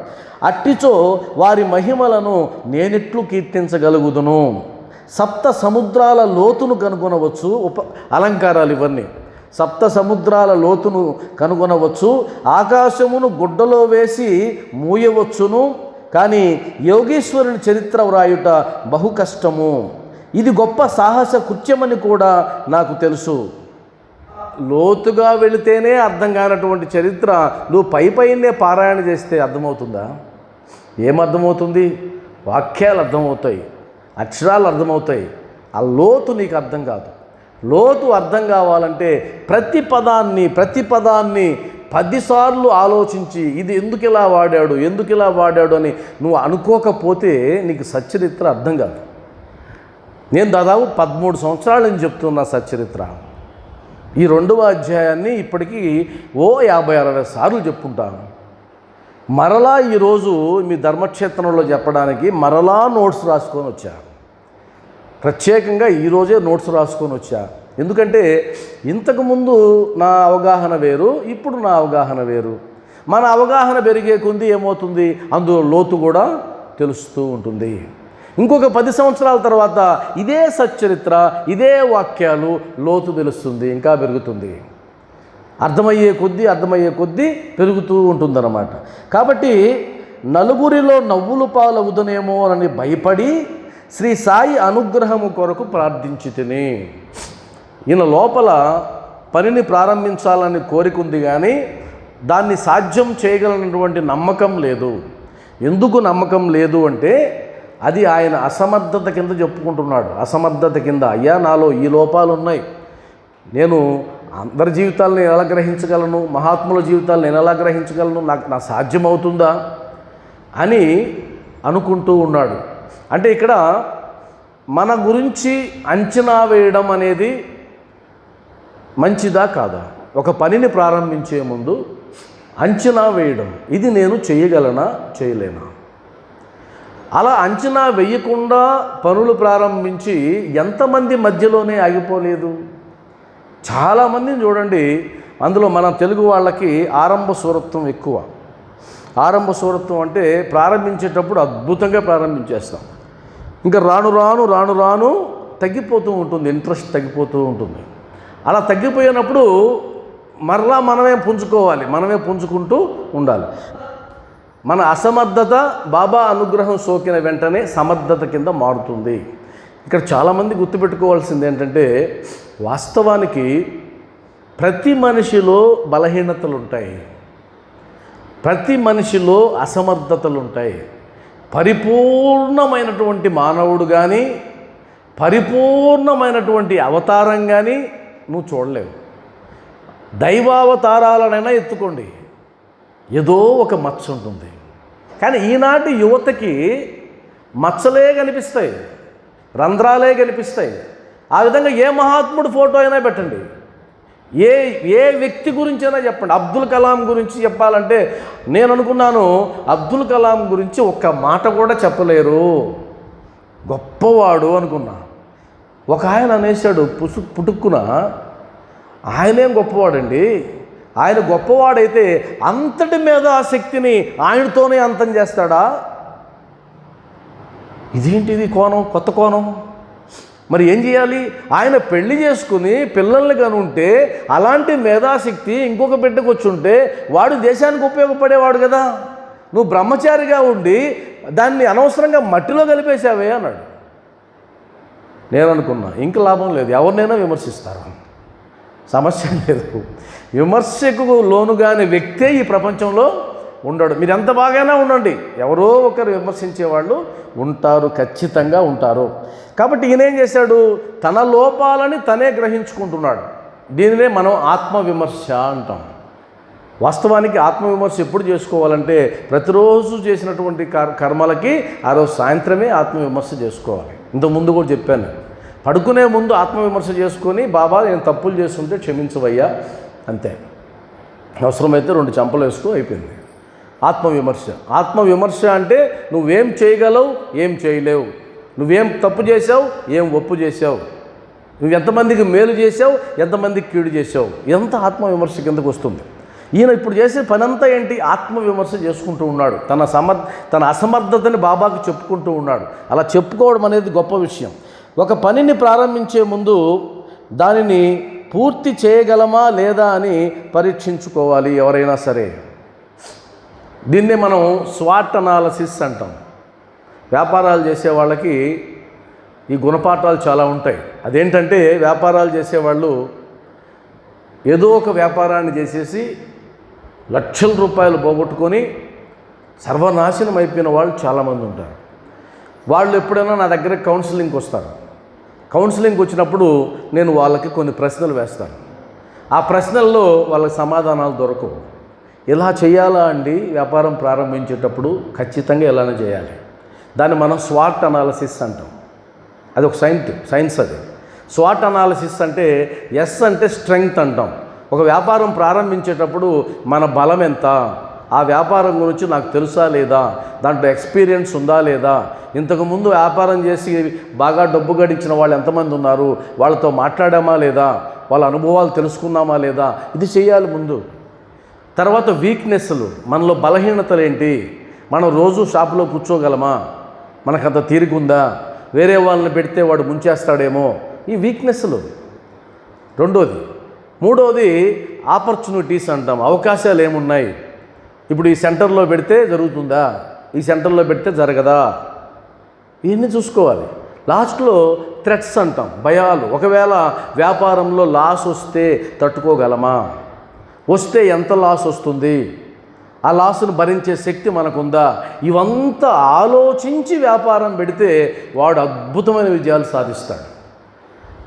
అట్టిచో వారి మహిమలను నేనెట్లు కీర్తించగలుగుదును, సప్త సముద్రాల లోతును కనుగొనవచ్చు. అలంకారాలు ఇవన్నీ. సప్త సముద్రాల లోతును కనుగొనవచ్చు, ఆకాశమును గుడ్డలో వేసి మూయవచ్చును, కానీ యోగీశ్వరుని చరిత్ర వ్రాయుట బహు కష్టము. ఇది గొప్ప సాహస కృత్యమని కూడా నాకు తెలుసు. లోతుగా వెళితేనే అర్థం కానటువంటి చరిత్ర నువ్వు పైనే పారాయణ చేస్తే అర్థమవుతుందా? ఏమర్థమవుతుంది? వాక్యాలు అర్థమవుతాయి, అక్షరాలు అర్థమవుతాయి, ఆ లోతు నీకు అర్థం కాదు. లోతు అర్థం కావాలంటే ప్రతి పదాన్ని 10 సార్లు ఆలోచించి ఇది ఎందుకు ఇలా వాడాడు అని నువ్వు అనుకోకపోతే నీకు సచ్చరిత్ర అర్థం కాదు. నేను దాదాపు 13 సంవత్సరాల నుంచి చెప్తున్నా సచ్చరిత్ర. ఈ 2వ అధ్యాయాన్ని ఇప్పటికీ 50-60 సార్లు చెప్పుకుంటాను. మరలా ఈరోజు మీ ధర్మక్షేత్రంలో చెప్పడానికి మరలా నోట్స్ రాసుకొని వచ్చా. ప్రత్యేకంగా ఈరోజే నోట్స్ రాసుకొని వచ్చా. ఎందుకంటే ఇంతకుముందు నా అవగాహన వేరు, ఇప్పుడు నా అవగాహన వేరు. మన అవగాహన పెరిగే కొద్దీ ఏమవుతుంది, అందులో లోతు కూడా తెలుస్తూ ఉంటుంది. ఇంకొక 10 సంవత్సరాల తర్వాత ఇదే సచ్చరిత్ర, ఇదే వాక్యాలు లోతు తెలుస్తుంది, ఇంకా పెరుగుతుంది. అర్థమయ్యే కొద్దీ పెరుగుతూ ఉంటుందన్నమాట. కాబట్టి నలుగురిలో నవ్వులు పాలవుదనేమో అని భయపడి శ్రీ సాయి అనుగ్రహము కొరకు ప్రార్థించి తిని. ఈయన లోపల పనిని ప్రారంభించాలని కోరిక ఉంది, కానీ దాన్ని సాధ్యం చేయగలనటువంటి నమ్మకం లేదు. ఎందుకు నమ్మకం లేదు అంటే అది ఆయన అసమర్థత కింద చెప్పుకుంటున్నాడు. అసమర్థత కింద, అయ్యా నాలో ఈ లోపాలు ఉన్నాయి, నేను అందరి జీవితాలను నేను ఎలా గ్రహించగలను, మహాత్ముల జీవితాలను నేను ఎలా గ్రహించగలను, నాకు సాధ్యమవుతుందా అని అనుకుంటూ ఉన్నాడు. అంటే ఇక్కడ మన గురించి అంచనా వేయడం అనేది మంచిదా కాదా? ఒక పనిని ప్రారంభించే ముందు అంచనా వేయడం, ఇది నేను చేయగలనా చేయలేనా? అలా అంచనా వేయకుండా పనులు ప్రారంభించి ఎంతమంది మధ్యలోనే ఆగిపోలేదు? చాలామందిని చూడండి. అందులో మన తెలుగు వాళ్ళకి ఆరంభ సూరత్వం ఎక్కువ. ఆరంభ సూరత్వం అంటే ప్రారంభించేటప్పుడు అద్భుతంగా ప్రారంభించేస్తాం, ఇంకా రాను రాను తగ్గిపోతూ ఉంటుంది, ఇంట్రెస్ట్ తగ్గిపోతూ ఉంటుంది. అలా తగ్గిపోయినప్పుడు మరలా మనమే పుంజుకుంటూ ఉండాలి. మన అసమర్థత బాబా అనుగ్రహం సోకిన వెంటనే సమర్థత కింద మారుతుంది. ఇక్కడ చాలామంది గుర్తుపెట్టుకోవాల్సింది ఏంటంటే, వాస్తవానికి ప్రతి మనిషిలో బలహీనతలు ఉంటాయి, ప్రతి మనిషిలో అసమర్థతలు ఉంటాయి. పరిపూర్ణమైనటువంటి మానవుడు కానీ పరిపూర్ణమైనటువంటి అవతారం కానీ నువ్వు చూడలేవు. దైవావతారాలనైనా ఎత్తుకోండి, ఏదో ఒక మచ్చ ఉంటుంది. కానీ ఈనాటి యువతకి మచ్చలే కనిపిస్తాయి, రంధ్రాలే కనిపిస్తాయి. ఆ విధంగా ఏ మహాత్ముడు ఫోటో అయినా పెట్టండి, ఏ వ్యక్తి గురించి అయినా చెప్పండి. అబ్దుల్ కలాం గురించి చెప్పాలంటే నేను అనుకున్నాను, అబ్దుల్ కలాం గురించి ఒక్క మాట కూడా చెప్పలేరు, గొప్పవాడు అనుకున్నా. ఒక ఆయన అనేసాడు పుటుక్కున, ఆయనేం గొప్పవాడండి. ఆయన గొప్పవాడైతే అంతటి మీద ఆ శక్తిని ఆయనతోనే అంతం చేస్తాడా? ఇదేంటిది కోణం, కొత్త కోణం. మరి ఏం చేయాలి? ఆయన పెళ్లి చేసుకుని పిల్లల్ని కనుంటే అలాంటి మేధాశక్తి ఇంకొక బిడ్డకు వచ్చుంటే వాడు దేశానికి ఉపయోగపడేవాడు కదా. నువ్వు బ్రహ్మచారిగా ఉండి దాన్ని అనవసరంగా మట్టిలో కలిపేశావే అన్నాడు. నేను అనుకున్నా ఇంక లాభం లేదు, ఎవరినైనా విమర్శిస్తారు, సమస్య లేదు. విమర్శకు లోనుగానే వ్యక్తే ఈ ప్రపంచంలో ఉండడు. మీరు ఎంత బాగానే ఉండండి, ఎవరో ఒకరు విమర్శించేవాళ్ళు ఉంటారు, ఖచ్చితంగా ఉంటారు. కాబట్టి ఈయనేం చేశాడు? తన లోపాలని తనే గ్రహించుకుంటున్నాడు. దీనినే మనం ఆత్మవిమర్శ అంటాం. వాస్తవానికి ఆత్మవిమర్శ ఎప్పుడు చేసుకోవాలంటే ప్రతిరోజు చేసినటువంటి కర్మలకి ఆ రోజు సాయంత్రమే ఆత్మవిమర్శ చేసుకోవాలి. ఇంతకుముందు కూడా చెప్పాను, పడుకునే ముందు ఆత్మవిమర్శ చేసుకొని బాబా నేను తప్పులు చేస్తుంటే క్షమించవయ్యా, అంతే. అవసరమైతే 2 చెంపలు వేసుకో, అయిపోయింది. ఆత్మవిమర్శ అంటే నువ్వేం చేయగలవు, ఏం చేయలేవు, నువ్వేం తప్పు చేసావు, ఏం ఒప్పు చేసావు, నువ్వు ఎంతమందికి మేలు చేసావు, ఎంతమందికి కీడు చేసావు, ఎంత ఆత్మవిమర్శ కిందకు వస్తుంది. ఈయన ఇప్పుడు చేసే పనంతా ఏంటి? ఆత్మవిమర్శ చేసుకుంటూ ఉన్నాడు. తన అసమర్థతని బాబాకు చెప్పుకుంటూ ఉన్నాడు. అలా చెప్పుకోవడం అనేది గొప్ప విషయం. ఒక పనిని ప్రారంభించే ముందు దానిని పూర్తి చేయగలమా లేదా అని పరీక్షించుకోవాలి ఎవరైనా సరే. దీన్నే మనం స్వాట్ అనాలసిస్ అంటాం. వ్యాపారాలు చేసే వాళ్ళకి ఈ గుణపాఠాలు చాలా ఉంటాయి. అదేంటంటే వ్యాపారాలు చేసేవాళ్ళు ఏదో ఒక వ్యాపారాన్ని చేసేసి లక్షల రూపాయలు పోగొట్టుకొని సర్వనాశనం అయిపోయిన వాళ్ళు చాలామంది ఉంటారు. వాళ్ళు ఎప్పుడైనా నా దగ్గర కౌన్సిలింగ్కి వస్తారు. కౌన్సిలింగ్కి వచ్చినప్పుడు నేను వాళ్ళకి కొన్ని ప్రశ్నలు వేస్తాను. ఆ ప్రశ్నల్లో వాళ్ళకి సమాధానాలు దొరకవు. ఇలా చేయాలా అండి? వ్యాపారం ప్రారంభించేటప్పుడు ఖచ్చితంగా ఇలానే చేయాలి. దాన్ని మనం స్వాట్ అనాలసిస్ అంటాం. అది ఒక సైన్స్ అది. స్వాట్ అనాలసిస్ అంటే ఎస్ అంటే స్ట్రెంగ్త్ అంటాం. ఒక వ్యాపారం ప్రారంభించేటప్పుడు మన బలం ఎంత, ఆ వ్యాపారం గురించి నాకు తెలుసా లేదా, దాంట్లో ఎక్స్పీరియన్స్ ఉందా లేదా, ఇంతకుముందు వ్యాపారం చేసి బాగా డబ్బు గడించిన వాళ్ళు ఎంతమంది ఉన్నారు, వాళ్ళతో మాట్లాడామా లేదా, వాళ్ళ అనుభవాలు తెలుసుకున్నామా లేదా, ఇది చేయాలి ముందు. తర్వాత వీక్నెస్లు, మనలో బలహీనతలు ఏంటి, మనం రోజు షాపులో కూర్చోగలమా, మనకంత తీరికుందా, వేరే వాళ్ళని పెడితే వాడు ముంచేస్తాడేమో, ఈ వీక్నెస్లు రెండోది. మూడోది ఆపర్చునిటీస్ అంటాం. అవకాశాలు ఏమున్నాయి, ఇప్పుడు ఈ సెంటర్లో పెడితే జరుగుతుందా, ఈ సెంటర్లో పెడితే జరగదా, ఇవన్నీ చూసుకోవాలి. లాస్ట్లో థ్రెట్స్ అంటాం, భయాలు. ఒకవేళ వ్యాపారంలో లాస్ వస్తే తట్టుకోగలమా, వస్తే ఎంత లాస్ వస్తుంది, ఆ లాస్ను భరించే శక్తి మనకుందా, ఇవంతా ఆలోచించి వ్యాపారం పెడితే వాడు అద్భుతమైన విజయాలు సాధిస్తాడు.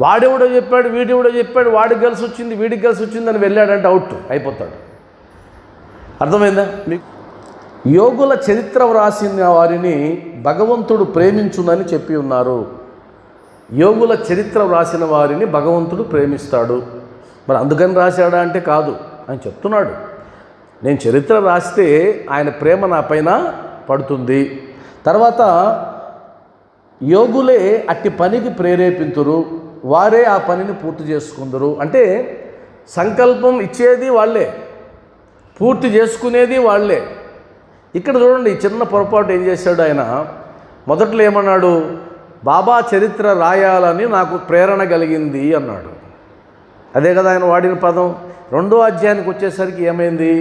వాడెవడో చెప్పాడు, వీడెవడో చెప్పాడు, వాడికి కలిసి వచ్చింది, వీడికి కలిసి వచ్చిందని వెళ్ళాడంటే అవుట్ అయిపోతాడు. అర్థమైందా మీకు? యోగుల చరిత్ర వ్రాసిన వారిని భగవంతుడు ప్రేమించునని చెప్పి ఉన్నారు. యోగుల చరిత్ర వ్రాసిన వారిని భగవంతుడు ప్రేమిస్తాడు. మరి అందుకని రాశాడా అంటే కాదు, ఆయన చెప్తున్నాడు నేను చరిత్ర రాస్తే ఆయన ప్రేమ నా పైన పడుతుంది. తర్వాత యోగులే అట్టి పనికి ప్రేరేపింతురు, వారే ఆ పనిని పూర్తి చేసుకుందరు. అంటే సంకల్పం ఇచ్చేది వాళ్ళే, పూర్తి చేసుకునేది వాళ్ళే. ఇక్కడ చూడండి, చిన్న పొరపాటు ఏం చేశాడు ఆయన. మొదట్లో ఏమన్నాడు, బాబా చరిత్ర రాయాలని నాకు ప్రేరణ కలిగింది అన్నాడు. అదే కదా ఆయన వాడిన పదం. 2వ అధ్యాయానికి వచ్చేసరికి ఏమైంది,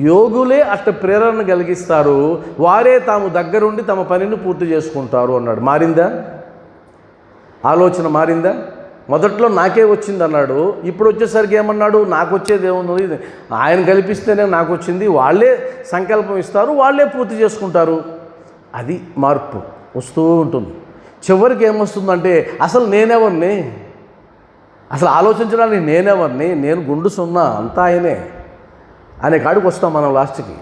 యోగులే అట్ట ప్రేరణ కలిగిస్తారు, వారే తాము దగ్గరుండి తమ పనిని పూర్తి చేసుకుంటారు అన్నాడు. మారిందా ఆలోచన? మారిందా? మొదట్లో నాకే వచ్చింది అన్నాడు, ఇప్పుడు వచ్చేసరికి ఏమన్నాడు, నాకు వచ్చేది ఏముంది, ఆయన కల్పిస్తేనే నాకు వచ్చింది, వాళ్ళే సంకల్పం ఇస్తారు, వాళ్ళే పూర్తి చేసుకుంటారు. అది మార్పు వస్తూ ఉంటుంది. చివరికి ఏమొస్తుందంటే అసలు నేనెవరిని, అసలు ఆలోచించడానికి నేనెవరిని, నేను గుండు సున్నా, అంతా ఆయనే అనే కాడికి వస్తాం మనం లాస్ట్కి.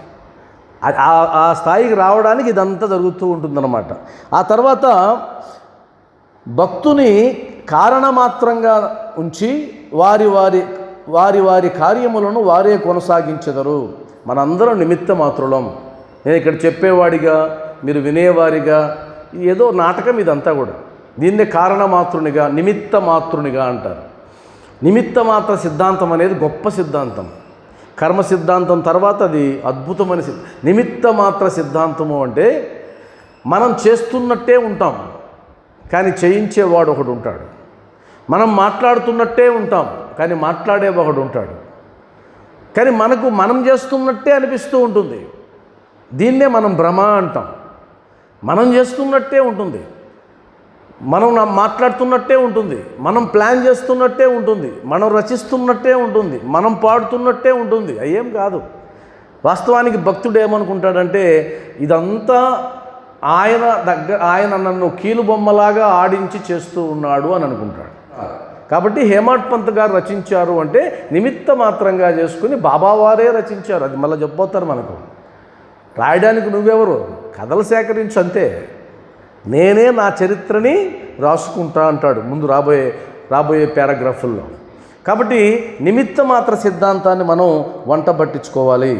ఆ స్థాయికి రావడానికి ఇదంతా జరుగుతూ ఉంటుందన్నమాట. ఆ తర్వాత భక్తుని కారణమాత్రంగా ఉంచి వారి వారి వారి వారి కార్యములను వారే కొనసాగించెదరు. మనందరం నిమిత్త మాత్రులం. నేను ఇక్కడ చెప్పేవాడిగా, మీరు వినేవారిగా, ఏదో నాటకం ఇదంతా కూడా. దీన్నే కారణమాతృనిగా, నిమిత్త మాతృనిగా అంటారు. నిమిత్త మాత్ర సిద్ధాంతం అనేది గొప్ప సిద్ధాంతం. కర్మ సిద్ధాంతం తర్వాత అది అద్భుతమైన నిమిత్త మాత్ర సిద్ధాంతము అంటే మనం చేస్తున్నట్టే ఉంటాం, కానీ చేయించేవాడు ఒకడు ఉంటాడు. మనం మాట్లాడుతున్నట్టే ఉంటాం, కానీ మాట్లాడే ఒకడు ఉంటాడు. కానీ మనం చేస్తున్నట్టే అనిపిస్తూ ఉంటుంది. దీన్నే మనం భ్రమ అంటాం. మనం చేస్తున్నట్టే ఉంటుంది, మనం మాట్లాడుతున్నట్టే ఉంటుంది, మనం ప్లాన్ చేస్తున్నట్టే ఉంటుంది, మనం రచిస్తున్నట్టే ఉంటుంది, మనం పాడుతున్నట్టే ఉంటుంది. అయ్యేం కాదు. వాస్తవానికి భక్తుడు ఏమనుకుంటాడంటే ఇదంతా ఆయన నన్ను కీలుబొమ్మలాగా ఆడించి చేస్తూ ఉన్నాడు అని అనుకుంటాడు. కాబట్టి హేమాడ్ పంత్ గారు రచించారు అంటే నిమిత్త మాత్రంగా చేసుకుని బాబావారే రచించారు. అది మళ్ళీ చెప్పబోతారు మనకు. రాయడానికి నువ్వెవరు? కథలు సేకరించు అంతే. నేనే నా చరిత్రని రాసుకుంటా అంటాడు ముందు రాబోయే పారాగ్రాఫుల్లో. కాబట్టి నిమిత్త మాత్ర సిద్ధాంతాన్ని మనం వంట పట్టించుకోవాలి.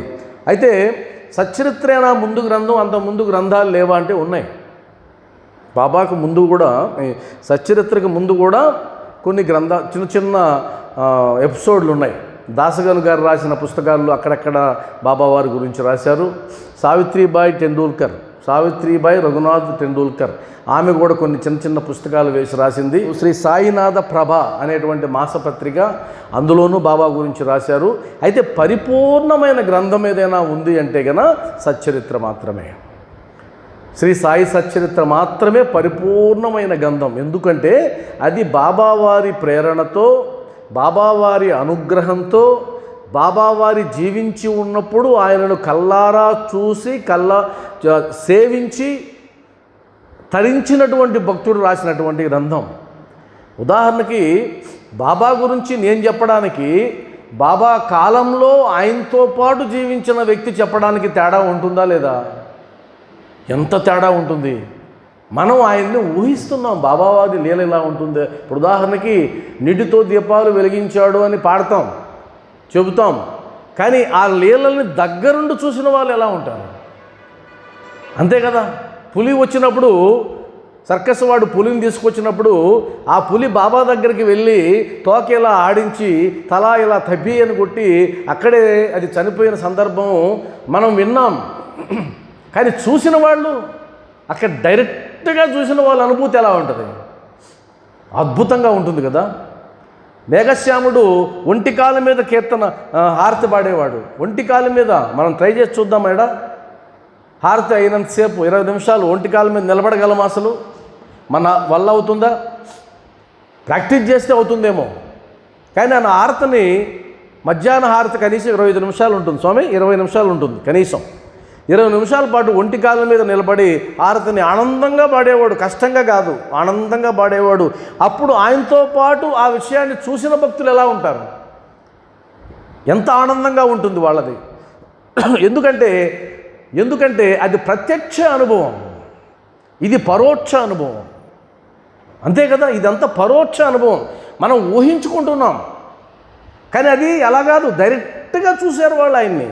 అయితే సచ్చరిత్రేనా ముందు గ్రంథం, అంత ముందు గ్రంథాలు లేవా అంటే ఉన్నాయి. బాబాకు ముందు కూడా, సచ్చరిత్రకు ముందు కూడా కొన్ని చిన్న చిన్న ఎపిసోడ్లు ఉన్నాయి. దాసగను గారు రాసిన పుస్తకాల్లో అక్కడక్కడ బాబావారి గురించి రాశారు. సావిత్రిబాయి రఘునాథ్ టెండూల్కర్ ఆమె కూడా కొన్ని చిన్న చిన్న పుస్తకాలు వేసి రాసింది. శ్రీ సాయినాథ ప్రభ అనేటువంటి మాసపత్రిక, అందులోనూ బాబా గురించి రాశారు. అయితే పరిపూర్ణమైన గ్రంథం ఏదైనా ఉంది అంటే గన సచ్చరిత్ర మాత్రమే. శ్రీ సాయి సచ్చరిత్ర మాత్రమే పరిపూర్ణమైన గ్రంథం. ఎందుకంటే అది బాబావారి ప్రేరణతో, బాబావారి అనుగ్రహంతో, బాబావారి జీవించి ఉన్నప్పుడు ఆయనను కల్లారా చూసి సేవించి తరించినటువంటి భక్తుడు రాసినటువంటి గ్రంథం. ఉదాహరణకి బాబా గురించి నేను చెప్పడానికి, బాబా కాలంలో ఆయనతో పాటు జీవించిన వ్యక్తి చెప్పడానికి తేడా ఉంటుందా లేదా? ఎంత తేడా ఉంటుంది. మనం ఆయన్ని ఊహిస్తున్నాం. బాబావారి లీల ఇలా ఉంటుంది. ఇప్పుడు ఉదాహరణకి నీటితో దీపాలు వెలిగించాడు అని పాడతాం, చెబుతాం. కానీ ఆ లీలల్ని దగ్గరుండి చూసిన వాళ్ళు ఎలా ఉంటారు? అంతే కదా. పులి వచ్చినప్పుడు, సర్కస్ వాడు పులిని తీసుకొచ్చినప్పుడు ఆ పులి బాబా దగ్గరికి వెళ్ళి తోక ఇలా ఆడించి తలా ఇలా తప్పి అని కొట్టి అక్కడే అది చనిపోయిన సందర్భం మనం విన్నాం. కానీ చూసిన వాళ్ళు, అక్కడ డైరెక్ట్గా చూసిన వాళ్ళ అనుభూతి ఎలా ఉంటుంది? అద్భుతంగా ఉంటుంది కదా. మేఘశ్యాముడు ఒంటికాల మీద కీర్తన హారతి పాడేవాడు. ఒంటికాల మీద మనం ట్రై చేసి చూద్దాం. ఎడా హారతి అయినంతసేపు 20 నిమిషాలు ఒంటికాల మీద నిలబడగలం? అసలు మన వల్ల అవుతుందా? ప్రాక్టీస్ చేస్తే అవుతుందేమో. కానీ ఆ హారతిని, మధ్యాహ్న హారతి కనీసం 25 నిమిషాలు ఉంటుంది స్వామి, 20 నిమిషాలు ఉంటుంది కనీసం. 20 నిమిషాల పాటు ఒంటికాల మీద నిలబడి హారతిని ఆనందంగా పాడేవాడు. కష్టంగా కాదు, ఆనందంగా పాడేవాడు. అప్పుడు ఆయనతో పాటు ఆ విషయాన్ని చూసిన భక్తులు ఎలా ఉంటారు? ఎంత ఆనందంగా ఉంటుంది వాళ్ళది. ఎందుకంటే అది ప్రత్యక్ష అనుభవం, ఇది పరోక్ష అనుభవం. అంతే కదా. ఇదంతా పరోక్ష అనుభవం, మనం ఊహించుకుంటున్నాం. కానీ అది అలా కాదు, డైరెక్ట్గా చూశారు వాళ్ళు ఆయన్ని.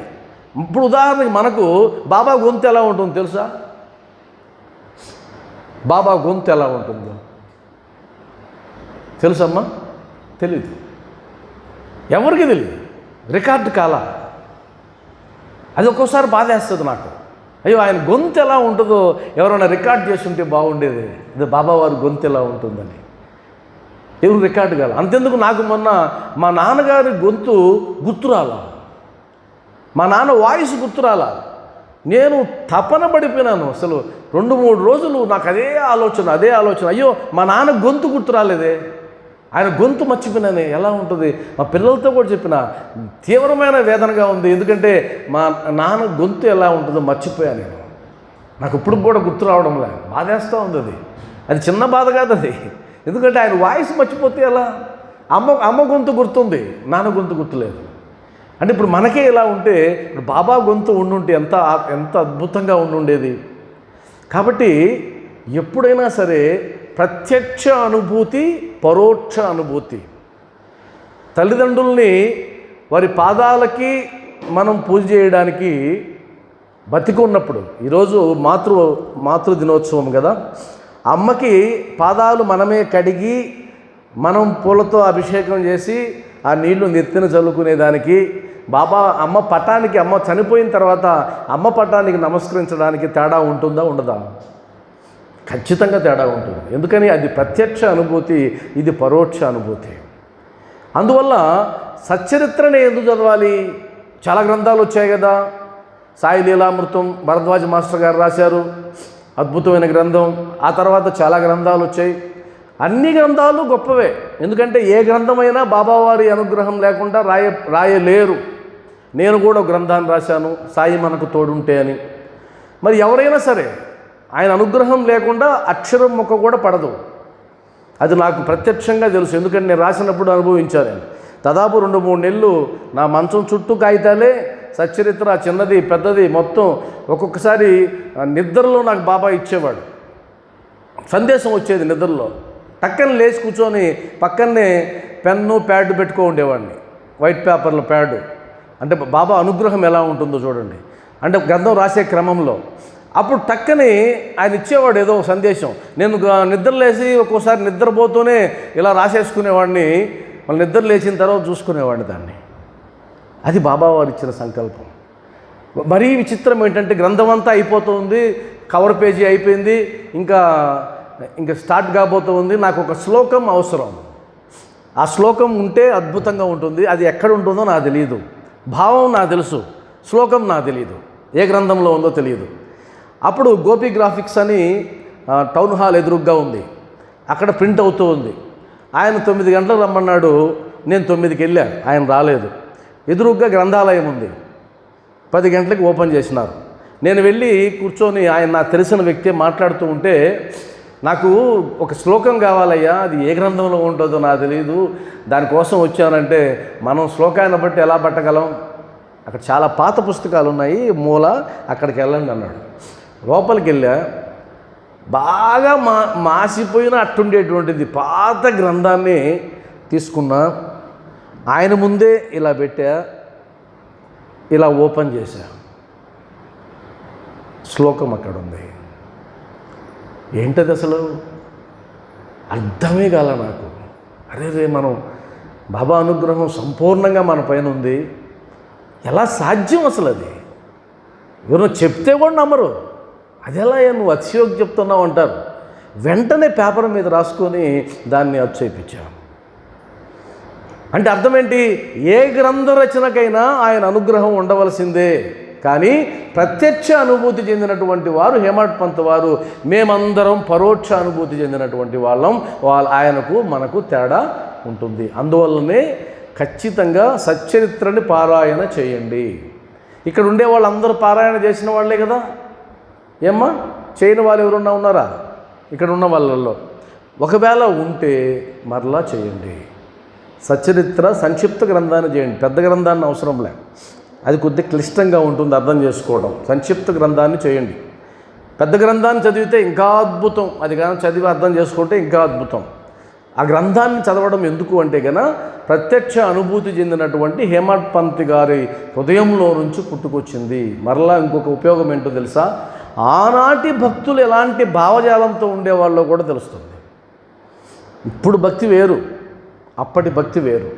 ఇప్పుడు ఉదాహరణకి మనకు బాబా గొంతు ఎలా ఉంటుందో తెలుసా? బాబా గొంతు ఎలా ఉంటుందో తెలుసమ్మా? తెలీదు, ఎవరికి తెలియదు. రికార్డు కాలా. అది ఒక్కోసారి బాధేస్తుంది నాకు. అయ్యో, ఆయన గొంతు ఎలా ఉంటుందో ఎవరైనా రికార్డ్ చేసి ఉంటే బాగుండేది, ఇది బాబావారి గొంతు ఎలా ఉంటుందని. ఎవరు రికార్డు కాల. అంతెందుకు, నాకు మొన్న మా నాన్నగారి గొంతు గుర్తురాలా, మా నాన్న వాయిస్ గుర్తురాలా. నేను తపన పడిపోయినాను. అసలు 2-3 రోజులు నాకు అదే ఆలోచన. అయ్యో, మా నాన్న గొంతు గుర్తురాలేదే, ఆయన గొంతు మర్చిపోయినానే, ఎలా ఉంటుంది. మా పిల్లలతో కూడా చెప్పిన, తీవ్రమైన వేదనగా ఉంది. ఎందుకంటే మా నాన్న గొంతు ఎలా ఉంటుందో మర్చిపోయాను నేను. నాకు ఇప్పుడు కూడా గుర్తు రావడం లే, బాధేస్తూ ఉంది. అది చిన్న బాధ కాదు అది. ఎందుకంటే ఆయన వాయిస్ మర్చిపోతే ఎలా? అమ్మ గొంతు గుర్తుంది, నాన్న గొంతు గుర్తులేదు. అంటే ఇప్పుడు మనకే ఇలా ఉంటే, ఇప్పుడు బాబా గొంతు ఉండుంటే ఎంత అద్భుతంగా ఉండుండేది. కాబట్టి ఎప్పుడైనా సరే ప్రత్యక్ష అనుభూతి, పరోక్ష అనుభూతి. తల్లిదండ్రుల్ని వారి పాదాలకి మనం పూజ చేయడానికి బతికి ఉన్నప్పుడు, ఈరోజు మాతృ దినోత్సవం కదా, అమ్మకి పాదాలు మనమే కడిగి మనం పూలతో అభిషేకం చేసి ఆ నీళ్లు నెత్తిన చల్లుకునేదానికి, బాబా అమ్మ పటానికి, అమ్మ చనిపోయిన తర్వాత అమ్మ పటానికి నమస్కరించడానికి తేడా ఉంటుందా ఉండదా? ఖచ్చితంగా తేడా ఉంటుంది. ఎందుకని అది ప్రత్యక్ష అనుభూతి, ఇది పరోక్ష అనుభూతి. అందువల్ల సచ్చరిత్రని ఎందుకు చదవాలి? చాలా గ్రంథాలు వచ్చాయి కదా. సాయి లీలామృతం భరద్వాజ మాస్టర్ గారు రాశారు, అద్భుతమైన గ్రంథం. ఆ తర్వాత చాలా గ్రంథాలు వచ్చాయి. అన్ని గ్రంథాలు గొప్పవే. ఎందుకంటే ఏ గ్రంథమైనా బాబావారి అనుగ్రహం లేకుండా రాయలేరు. నేను కూడా ఒక గ్రంథాన్ని రాశాను, సాయి మనకు తోడుంటే అని. మరి ఎవరైనా సరే ఆయన అనుగ్రహం లేకుండా అక్షరం మొక్క కూడా పడదు. అది నాకు ప్రత్యక్షంగా తెలుసు. ఎందుకంటే నేను రాసినప్పుడు అనుభవించాను. దాదాపు 2-3 నెలలు నా మంచం చుట్టూ కాగితాలే, సచ్చరిత్ర చిన్నది పెద్దది మొత్తం. ఒక్కొక్కసారి నిద్రలో నాకు బాబా ఇచ్చేవాడు, సందేశం వచ్చేది నిద్రలో. టక్కన లేచి కూర్చొని పక్కనే పెన్ను ప్యాడ్ పెట్టుకో ఉండేవాడిని, వైట్ పేపర్లో ప్యాడ్. అంటే బాబా అనుగ్రహం ఎలా ఉంటుందో చూడండి. అంటే గ్రంథం రాసే క్రమంలో అప్పుడు టక్కని ఆయన ఇచ్చేవాడు ఏదో సందేశం. నేను నిద్రలేసి ఒక్కోసారి నిద్రపోతూనే ఇలా రాసేసుకునేవాడిని, మళ్ళీ నిద్ర లేచిన తర్వాత చూసుకునేవాడిని దాన్ని. అది బాబావారు ఇచ్చిన సంకల్పం. మరీ విచిత్రం ఏంటంటే గ్రంథం అంతా అయిపోతుంది, కవర్ పేజీ అయిపోయింది, ఇంకా స్టార్ట్ కాబోతుంది. నాకు ఒక శ్లోకం అవసరం. ఆ శ్లోకం ఉంటే అద్భుతంగా ఉంటుంది. అది ఎక్కడ ఉంటుందో నాకు తెలియదు. భావం నాకు తెలుసు, శ్లోకం నాకు తెలియదు, ఏ గ్రంథంలో ఉందో తెలియదు. అప్పుడు గోపి గ్రాఫిక్స్ అని టౌన్ హాల్ ఎదురుగ్గా ఉంది, అక్కడ ప్రింట్ అవుతూ ఉంది. ఆయన 9 గంటలకు రమ్మన్నాడు, నేను 9కి వెళ్ళాను, ఆయన రాలేదు. ఎదురుగ్గా గ్రంథాలయం ఉంది, 10 గంటలకు ఓపెన్ చేసినారు. నేను వెళ్ళి కూర్చొని, ఆయన నాకు తెలిసిన వ్యక్తి మాట్లాడుతూ ఉంటే, నాకు ఒక శ్లోకం కావాలయ్యా, అది ఏ గ్రంథంలో ఉంటుందో నాకు తెలియదు, దానికోసం వచ్చానంటే, మనం శ్లోకాన్ని బట్టి ఎలా పట్టగలం, అక్కడ చాలా పాత పుస్తకాలు ఉన్నాయి మూల, అక్కడికి వెళ్ళండి అన్నాడు. లోపలికి వెళ్ళా, బాగా మాసిపోయిన అట్టుండేటువంటిది పాత గ్రంథాన్ని తీసుకున్నా, ఆయన ముందే ఇలా పెట్టా, ఇలా ఓపెన్ చేశా, శ్లోకం అక్కడ ఉంది. ఏంటది అసలు అర్థమే కాల నాకు. అరే మనం బాబా అనుగ్రహం సంపూర్ణంగా మన పైన ఉంది, ఎలా సాధ్యం అసలు? అది ఎవరో చెప్తే కూడా నమ్మరు. అది ఎలా నువ్వు అతిశయోక్తి చెప్తున్నావు అంటారు. వెంటనే పేపర్ మీద రాసుకొని దాన్ని అచ్చేయించాను. అంటే అర్థం ఏంటి? ఏ గ్రంథ రచనకైనా ఆయన అనుగ్రహం ఉండవలసిందే. కానీ ప్రత్యక్ష అనుభూతి చెందినటువంటి వారు హేమడ్ పంత్ వారు, మేమందరం పరోక్ష అనుభూతి చెందినటువంటి వాళ్ళం. ఆయనకు మనకు తేడా ఉంటుంది. అందువల్లనే ఖచ్చితంగా సచ్చరిత్రని పారాయణ చేయండి. ఇక్కడ ఉండే వాళ్ళందరూ పారాయణ చేసిన వాళ్ళే కదా. ఏమ్మా, చేయని వాళ్ళు ఎవరున్నా ఉన్నారా ఇక్కడ ఉన్న వాళ్ళల్లో? ఒకవేళ ఉంటే మరలా చేయండి. సచ్చరిత్ర సంక్షిప్త గ్రంథాన్ని చేయండి, పెద్ద గ్రంథాన్ని అవసరం లే, అది కొద్దిగా క్లిష్టంగా ఉంటుంది అర్థం చేసుకోవడం. సంక్షిప్త గ్రంథాన్ని చేయండి. పెద్ద గ్రంథాన్ని చదివితే ఇంకా అద్భుతం, అది కానీ చదివి అర్థం చేసుకుంటే ఇంకా అద్భుతం. ఆ గ్రంథాన్ని చదవడం ఎందుకు అంటే కనుక ప్రత్యక్ష అనుభూతి చెందినటువంటి హేమడ్ పంత్ గారి హృదయంలో నుంచి పుట్టుకొచ్చింది. మరలా ఇంకొక ఉపయోగం ఏంటో తెలుసా? ఆనాటి భక్తులు ఎలాంటి భావజాలంతో ఉండేవాళ్ళో కూడా తెలుస్తుంది. ఇప్పుడు భక్తి వేరు, అప్పటి భక్తి వేరు.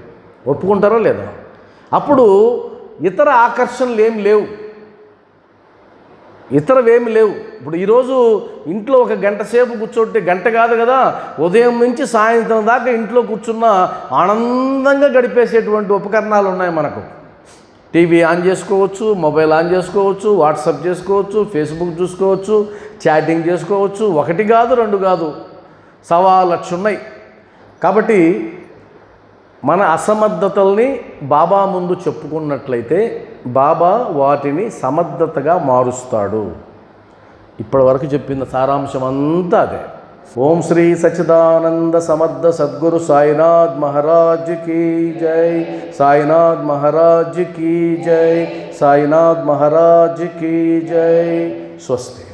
ఒప్పుకుంటారో లేదా? అప్పుడు ఇతర ఆకర్షణలు ఏమి లేవు, ఇతరవేమి లేవు. ఇప్పుడు ఈరోజు ఇంట్లో ఒక గంట సేపు కూర్చోంటే, గంట కాదు కదా, ఉదయం నుంచి సాయంత్రం దాకా ఇంట్లో కూర్చున్న ఆనందంగా గడిపేసేటువంటి ఉపకరణాలు ఉన్నాయి మనకు. టీవీ ఆన్ చేసుకోవచ్చు, మొబైల్ ఆన్ చేసుకోవచ్చు, వాట్సాప్ చేసుకోవచ్చు, ఫేస్బుక్ చూసుకోవచ్చు, చాటింగ్ చేసుకోవచ్చు. 1 కాదు 2 కాదు, 1,00,000 ఉన్నాయి. కాబట్టి మన అసమర్థతల్ని బాబా ముందు చెప్పుకున్నట్లయితే బాబా వాటిని సమర్థతగా మారుస్తాడు. ఇప్పటి వరకు చెప్పిన సారాంశం అంతా అదే. ఓం శ్రీ సచ్చిదానంద సమర్థ సద్గురు సాయినాథ్ మహారాజ్ కీ జై, సాయినాథ్ మహారాజ్ కీ జై, సాయినాథ్ మహారాజ్ కీ జై. స్వస్తి.